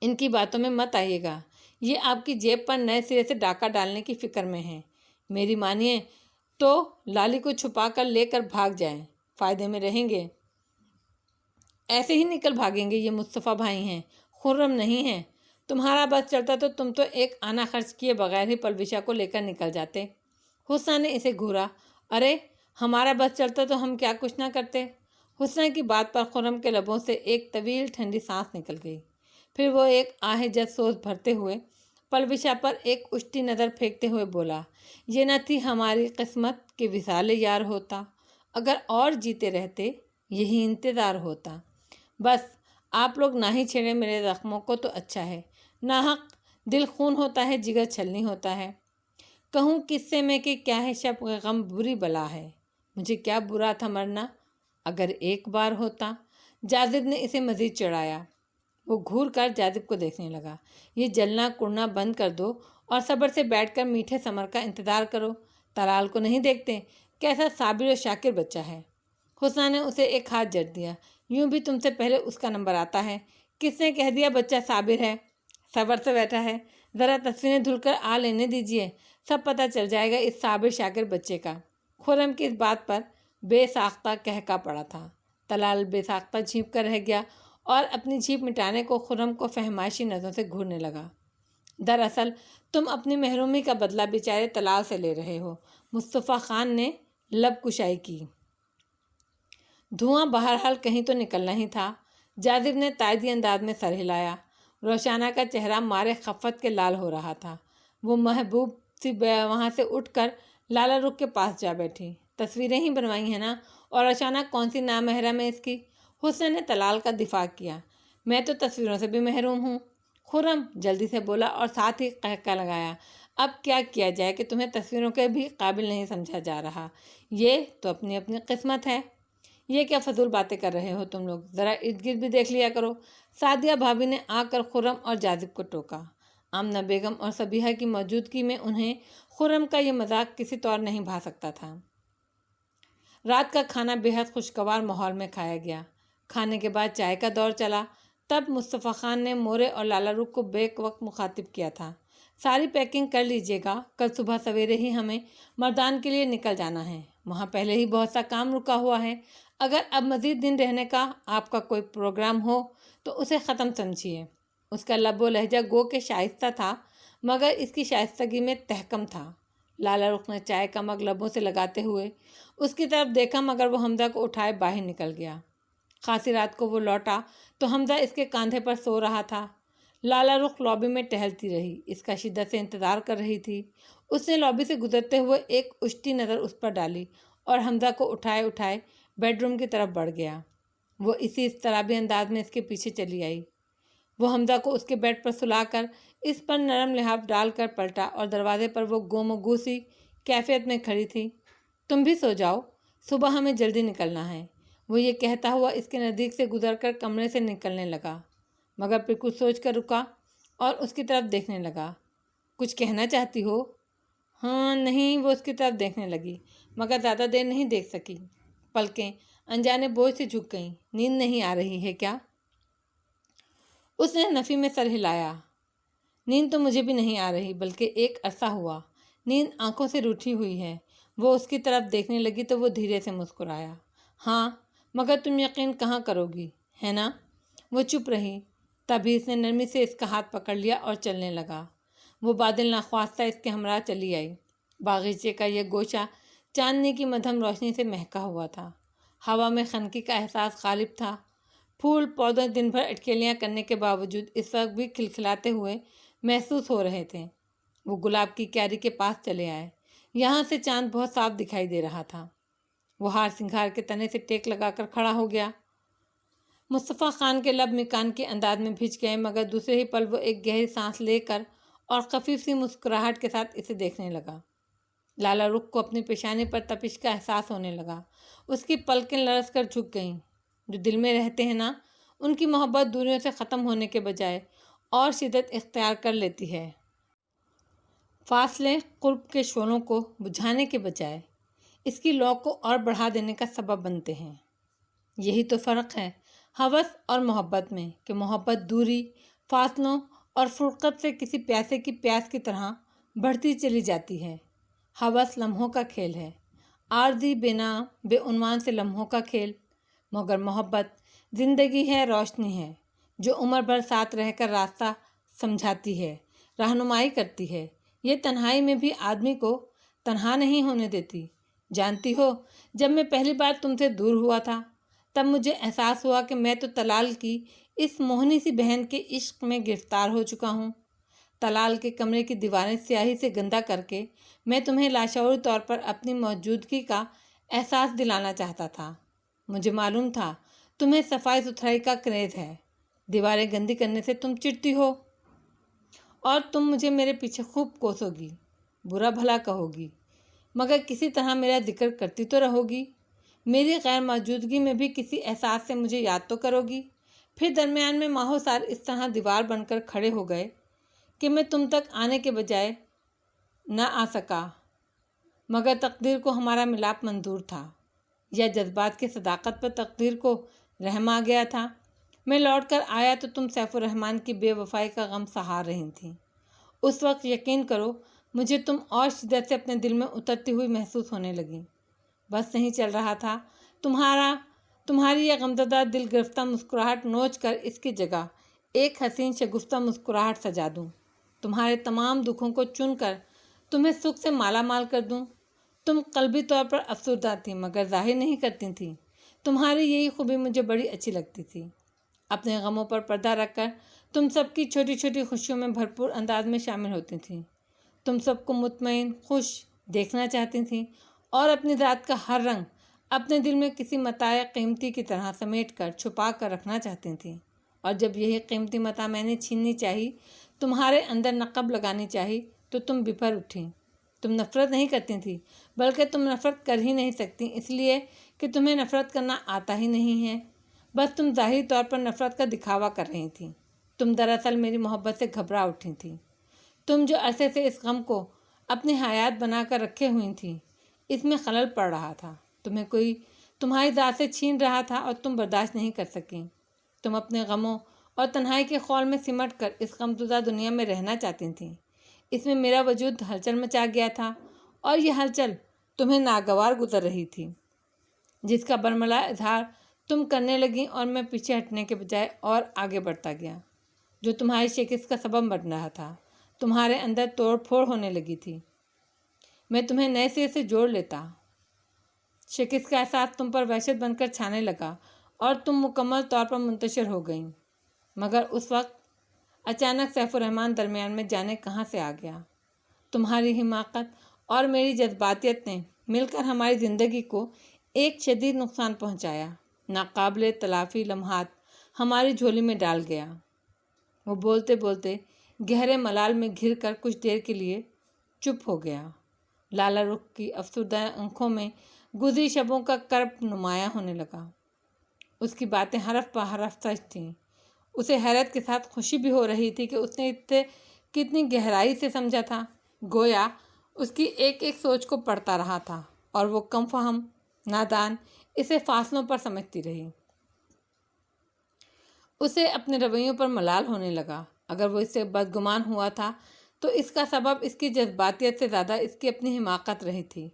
ان کی باتوں میں مت آئیے گا، یہ آپ کی جیب پر نئے سرے سے ڈاکہ ڈالنے کی فکر میں ہیں۔ میری مانیے تو لالی کو چھپا کر لے کر بھاگ جائیں، فائدے میں رہیں گے۔ ایسے ہی نکل بھاگیں گے، یہ مصطفیٰ بھائی ہیں، خرم نہیں ہیں۔ تمہارا بس چلتا تو تم تو ایک آنا خرچ کیے بغیر ہی پلوشا کو لے کر نکل جاتے۔ حسنہ نے اسے گھورا، ارے ہمارا بس چلتا تو ہم کیا کچھ نہ کرتے۔ حسنہ کی بات پر خرم کے لبوں سے ایک طویل ٹھنڈی سانس نکل گئی، پھر وہ ایک آہ جس سوز بھرتے ہوئے پلوشا پر ایک اشٹی نظر پھینکتے ہوئے بولا، یہ نہ تھی ہماری قسمت کہ وصال یار ہوتا، اگر اور جیتے رہتے یہی انتظار ہوتا۔ بس آپ لوگ نہ ہی چھیڑیں میرے زخموں کو تو اچھا ہے، ناحق دل خون ہوتا ہے، جگر چھلنی ہوتا ہے۔ کہوں کس سے میں کہ کیا ہے شب غم بری بلا ہے، مجھے کیا برا تھا مرنا اگر ایک بار ہوتا۔ جاذب نے اسے مزید چڑھایا۔ وہ گھور کر جاذب کو دیکھنے لگا، یہ جلنا کڑنا بند کر دو اور صبر سے بیٹھ کر میٹھے ثمر کا انتظار کرو۔ طلال کو نہیں دیکھتے کیسا صابر و شاکر بچہ ہے؟ حسنہ نے اسے ایک ہاتھ جڑ دیا، یوں بھی تم سے پہلے اس کا نمبر آتا ہے۔ کس نے کہہ دیا بچہ صابر ہے؟ صبر سے بیٹھا ہے، ذرا تصویریں دھل کر آ لینے دیجیے، سب پتہ چل جائے گا اس صابر شاکر بچے کا۔ خرم کی اس بات پر بے ساختہ کہکا پڑا تھا۔ طلال بے ساختہ جھینپ کر رہ گیا اور اپنی جھینپ مٹانے کو خرم کو فہمائشی نظروں سے گھورنے لگا۔ دراصل تم اپنی محرومی کا بدلہ بیچارے طلال سے لے رہے ہو۔ مصطفیٰ خان نے لب کشائی کی۔ دھواں بہرحال کہیں تو نکلنا ہی تھا۔ جاذب نے تائیدی انداز میں سر ہلایا۔ روشانہ کا چہرہ مارے خفت کے لال ہو رہا تھا۔ وہ محبوب سی وہاں سے اٹھ کر لالا رخ کے پاس جا بیٹھی۔ تصویریں ہی بنوائی ہیں نا، اور روشانہ کون سی نامحرم ہے اس کی؟ حسن نے طلال کا دفاع کیا، میں تو تصویروں سے بھی محروم ہوں۔ خرم جلدی سے بولا اور ساتھ ہی قہقہ لگایا، اب کیا کیا جائے کہ تمہیں تصویروں کے بھی قابل نہیں سمجھا جا رہا، یہ تو اپنی اپنی قسمت ہے۔ یہ کیا فضول باتیں کر رہے ہو تم لوگ، ذرا ارد گرد بھی دیکھ لیا کرو۔ سعدیہ بھابھی نے آ کر خرم اور جاذب کو ٹوکا۔ آمنہ بیگم اور صبیحہ کی موجودگی میں انہیں خرم کا یہ مذاق کسی طور نہیں بھا سکتا تھا۔ رات کا کھانا بے حد خوشگوار ماحول میں کھایا گیا۔ کھانے کے بعد چائے کا دور چلا۔ تب مصطفیٰ خان نے مورے اور لالہ رخ کو بیک وقت مخاطب کیا تھا۔ ساری پیکنگ کر لیجیے گا، کل صبح سویرے ہی ہمیں مردان کے لیے نکل جانا ہے، وہاں پہلے ہی بہت سا کام رکا ہوا ہے۔ اگر اب مزید دن رہنے کا آپ کا کوئی پروگرام ہو تو اسے ختم سمجھیے۔ اس کا لب و لہجہ گو کہ شائستہ تھا، مگر اس کی شائستگی میں تحکم تھا۔ لالہ رخ نے چائے کا مگ لبوں سے لگاتے ہوئے اس کی طرف دیکھا، مگر وہ حمزہ کو اٹھائے باہر نکل گیا۔ خاصی رات کو وہ لوٹا تو حمزہ اس کے کاندھے پر سو رہا تھا۔ لالہ رخ لابی میں ٹہلتی رہی، اس کا شدت سے انتظار کر رہی تھی۔ اس نے لابی سے گزرتے ہوئے ایک اشٹی نظر اس پر ڈالی اور حمزہ کو اٹھائے بیڈ روم کی طرف بڑھ گیا۔ وہ اسی اضطرابی انداز میں اس کے پیچھے چلی آئی۔ وہ حمزہ کو اس کے بیڈ پر سلا کر اس پر نرم لحاف ڈال کر پلٹا اور دروازے پر وہ گم و گو سی کیفیت میں کھڑی تھی۔ تم بھی سو جاؤ، صبح ہمیں جلدی نکلنا ہے۔ وہ یہ کہتا ہوا اس کے نزدیک سے گزر کر کمرے سے نکلنے لگا، مگر پھر کچھ سوچ کر رکا اور اس کی طرف دیکھنے لگا۔ کچھ کہنا چاہتی ہو؟ ہاں نہیں، وہ اس کی طرف دیکھنے لگی، مگر زیادہ دیر نہیں دیکھ سکی۔ پلکیں انجانے بوجھ سے جھک گئیں۔ نیند نہیں آ رہی ہے کیا؟ اس نے نفی میں سر ہلایا۔ نیند تو مجھے بھی نہیں آ رہی، بلکہ ایک عرصہ ہوا نیند آنکھوں سے روٹھی ہوئی ہے۔ وہ اس کی طرف دیکھنے لگی تو وہ دھیرے سے مسکرایا۔ ہاں، مگر تم یقین کہاں کرو گی، ہے نا؟ وہ چپ رہی، تبھی اس نے نرمی سے اس کا ہاتھ پکڑ لیا اور چلنے لگا۔ وہ بادل ناخواستہ اس کے ہمراہ چلی آئی۔ باغیچے کا یہ گوشہ چاندنی کی مدھم روشنی سے مہکا ہوا تھا۔ ہوا میں خنکی کا احساس غالب تھا۔ پھول پودے دن بھر اٹکیلیاں کرنے کے باوجود اس وقت بھی کھلکھلاتے ہوئے محسوس ہو رہے تھے۔ وہ گلاب کی کیاری کے پاس چلے آئے۔ یہاں سے چاند بہت صاف دکھائی دے رہا تھا۔ وہ ہار سنگھار کے تنے سے ٹیک لگا کر کھڑا ہو گیا۔ مصطفیٰ خان کے لب مکان کے انداز میں بھیج گئے، مگر دوسرے ہی پل وہ ایک گہری سانس لے کر اور خفیف سی مسکراہٹ کے ساتھ اسے دیکھنے لگا۔ لالہ رخ کو اپنی پیشانی پر تپش کا احساس ہونے لگا۔ اس کی پلکیں لرز کر جھک گئیں۔ جو دل میں رہتے ہیں نا، ان کی محبت دوریوں سے ختم ہونے کے بجائے اور شدت اختیار کر لیتی ہے۔ فاصلے قرب کے شعلوں کو بجھانے کے بجائے اس کی لو کو اور بڑھا دینے کا سبب بنتے ہیں۔ یہی تو فرق ہے ہوس اور محبت میں، کہ محبت دوری، فاصلوں اور فرقت سے کسی پیاسے کی پیاس کی طرح بڑھتی چلی جاتی ہے۔ ہوس لمحوں کا کھیل ہے، عارضی بے عنوان سے لمحوں کا کھیل، مگر محبت زندگی ہے، روشنی ہے، جو عمر بھر ساتھ رہ کر راستہ سمجھاتی ہے، رہنمائی کرتی ہے۔ یہ تنہائی میں بھی آدمی کو تنہا نہیں ہونے دیتی۔ جانتی ہو، جب میں پہلی بار تم سے دور ہوا تھا، تب مجھے احساس ہوا کہ میں تو طلال کی اس موہنی سی بہن کے عشق میں گرفتار ہو چکا ہوں۔ طلال کے کمرے کی دیواریں سیاہی سے گندا کر کے میں تمہیں لاشعوری طور پر اپنی موجودگی کا احساس دلانا چاہتا تھا۔ مجھے معلوم تھا تمہیں صفائی ستھرائی کا کریز ہے، دیواریں گندی کرنے سے تم چڑھتی ہو، اور تم مجھے میرے پیچھے خوب کوسو گی، برا بھلا کہو گی، مگر کسی طرح میرا ذکر کرتی تو رہو گی۔ میری غیر موجودگی میں بھی کسی احساس سے مجھے یاد تو کرو گی۔ پھر درمیان میں ماہو سال اس طرح دیوار بن کر کھڑے ہو گئے کہ میں تم تک آنے کے بجائے نہ آ سکا، مگر تقدیر کو ہمارا ملاپ منظور تھا، یا جذبات کی صداقت پر تقدیر کو رحم آ گیا تھا۔ میں لوٹ کر آیا تو تم سیف الرحمن کی بے وفائی کا غم سہار رہی تھیں۔ اس وقت یقین کرو مجھے تم اور شدت سے اپنے دل میں اترتی ہوئی محسوس ہونے لگی۔ بس نہیں چل رہا تھا تمہاری یہ غمزدہ دل گرفتہ مسکراہٹ نوچ کر اس کی جگہ ایک حسین شگفتہ مسکراہٹ سجا دوں، تمہارے تمام دکھوں کو چن کر تمہیں سکھ سے مالا مال کر دوں۔ تم قلبی طور پر افسردہ تھی، مگر ظاہر نہیں کرتی تھی۔ تمہاری یہی خوبی مجھے بڑی اچھی لگتی تھی۔ اپنے غموں پر پردہ رکھ کر تم سب کی چھوٹی چھوٹی خوشیوں میں بھرپور انداز میں شامل ہوتی تھیں۔ تم سب کو مطمئن، خوش دیکھنا چاہتی تھیں اور اپنی ذات کا ہر رنگ اپنے دل میں کسی متاع قیمتی کی طرح سمیٹ کر چھپا کر رکھنا چاہتی تھیں۔ اور جب یہی قیمتی متاع میں نے چھیننی چاہی، تمہارے اندر نقب لگانی چاہی، تو تم بپھر اٹھیں۔ تم نفرت نہیں کرتی تھی، بلکہ تم نفرت کر ہی نہیں سکتی، اس لیے کہ تمہیں نفرت کرنا آتا ہی نہیں ہے۔ بس تم ظاہری طور پر نفرت کا دکھاوا کر رہی تھیں۔ تم دراصل میری محبت سے گھبرا اٹھی تھیں۔ تم جو عرصے سے اس غم کو اپنی حیات بنا کر رکھے ہوئی تھیں، اس میں خلل پڑ رہا تھا۔ تمہیں کوئی تمہاری ذات سے چھین رہا تھا اور تم برداشت نہیں کر سکیں۔ تم اپنے غموں اور تنہائی کے خول میں سمٹ کر اس غمزدہ دنیا میں رہنا چاہتی تھیں۔ اس میں میرا وجود ہلچل مچا گیا تھا اور یہ ہلچل تمہیں ناگوار گزر رہی تھی، جس کا برملا اظہار تم کرنے لگیں اور میں پیچھے ہٹنے کے بجائے اور آگے بڑھتا گیا، جو تمہاری شکست کا سبب بن رہا تھا۔ تمہارے اندر توڑ پھوڑ ہونے لگی تھی، میں تمہیں نئے سرے سے جوڑ لیتا۔ شکست کا احساس تم پر وحشت بن کر چھانے لگا اور تم مکمل طور پر منتشر ہو گئیں۔ مگر اس وقت اچانک سیف الرحمن درمیان میں جانے کہاں سے آ گیا۔ تمہاری حماقت اور میری جذباتیت نے مل کر ہماری زندگی کو ایک شدید نقصان پہنچایا، ناقابل تلافی لمحات ہماری جھولی میں ڈال گیا۔ وہ بولتے بولتے گہرے ملال میں گھر کر کچھ دیر کے لیے چپ ہو گیا۔ لالا رخ کی افسردہ آنکھوں میں گزری شبوں کا کرب نمایاں ہونے لگا۔ اس کی باتیں حرف پہ حرف سچ تھیں۔ اسے حیرت کے ساتھ خوشی بھی ہو رہی تھی کہ اس نے اسے کتنی گہرائی سے سمجھا تھا، گویا اس کی ایک ایک سوچ کو پڑھتا رہا تھا اور وہ کم فہم نادان اسے فاصلوں پر سمجھتی رہی۔ اسے اپنے رویوں پر ملال ہونے لگا۔ اگر وہ اس سے بدگمان ہوا تھا تو اس کا سبب اس کی جذباتیت سے زیادہ اس کی اپنی حماقت رہی تھی،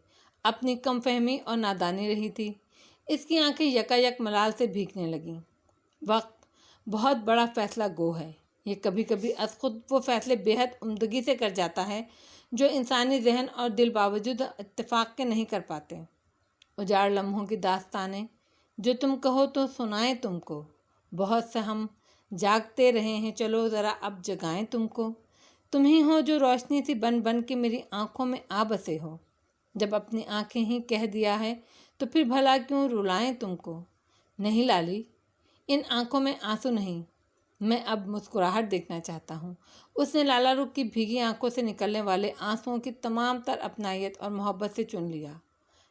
اپنی کم فہمی اور نادانی رہی تھی۔ اس کی آنکھیں یکایک ملال سے بھیگنے لگیں۔ وقت بہت بڑا فیصلہ گو ہے۔ یہ کبھی کبھی از خود وہ فیصلے بے حد عمدگی سے کر جاتا ہے جو انسانی ذہن اور دل باوجود اتفاق کے نہیں کر پاتے۔ اجاڑ لمحوں کی داستانیں جو تم کہو تو سنائیں تم کو، بہت سے ہم جاگتے رہے ہیں، چلو ذرا اب جگائیں تم کو۔ تم ہی ہو جو روشنی سی بن بن کے میری آنکھوں میں آ بسے ہو۔ جب اپنی آنکھیں ہی کہہ دیا ہے تو پھر بھلا کیوں رلائیں تم کو۔ نہیں لالی، ان آنکھوں میں آنسو نہیں، میں اب مسکراہٹ دیکھنا چاہتا ہوں۔ اس نے لالا رخ کی بھیگی آنکھوں سے نکلنے والے آنسوؤں کی تمام تر اپنائیت اور محبت سے چن لیا۔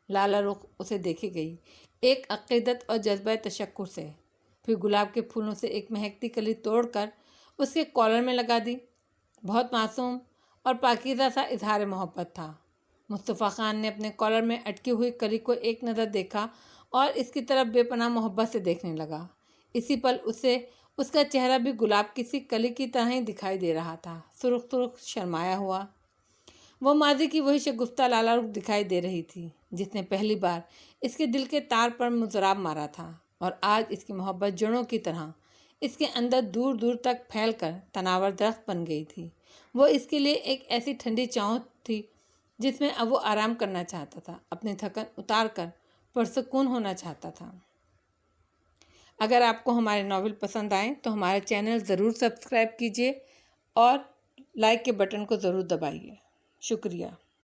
لالا رخ اسے دیکھے گئی، ایک عقیدت اور جذبہ تشکر سے، پھر گلاب کے پھولوں سے ایک مہکتی کلی توڑ کر اس کے کالر میں لگا دی۔ بہت معصوم اور پاکیزہ سا اظہار محبت تھا۔ مصطفیٰ خان نے اپنے کالر میں اٹکی ہوئی کلی کو ایک نظر دیکھا اور اس کی طرف بے پناہ محبت سے دیکھنے لگا۔ اسی پل اسے اس کا چہرہ بھی گلاب کی سی کلی کی طرح ہی دکھائی دے رہا تھا، سرخ سرخ شرمایا ہوا۔ وہ ماضی کی وہی شگفتہ لالا رخ دکھائی دے رہی تھی جس نے پہلی بار اس کے دل کے تار پر مضراب مارا تھا، اور آج اس کی محبت جڑوں کی طرح اس کے اندر دور دور تک پھیل کر تناور درخت بن گئی تھی۔ وہ اس کے لیے ایک ایسی ٹھنڈی چھاؤں تھی جس میں اب وہ آرام کرنا چاہتا تھا، اپنی تھکن اتار کر پرسکون ہونا چاہتا تھا۔ اگر آپ کو ہمارے ناول پسند آئیں تو ہمارے چینل ضرور سبسکرائب کیجیے اور لائک کے بٹن کو ضرور دبائیے۔ شکریہ۔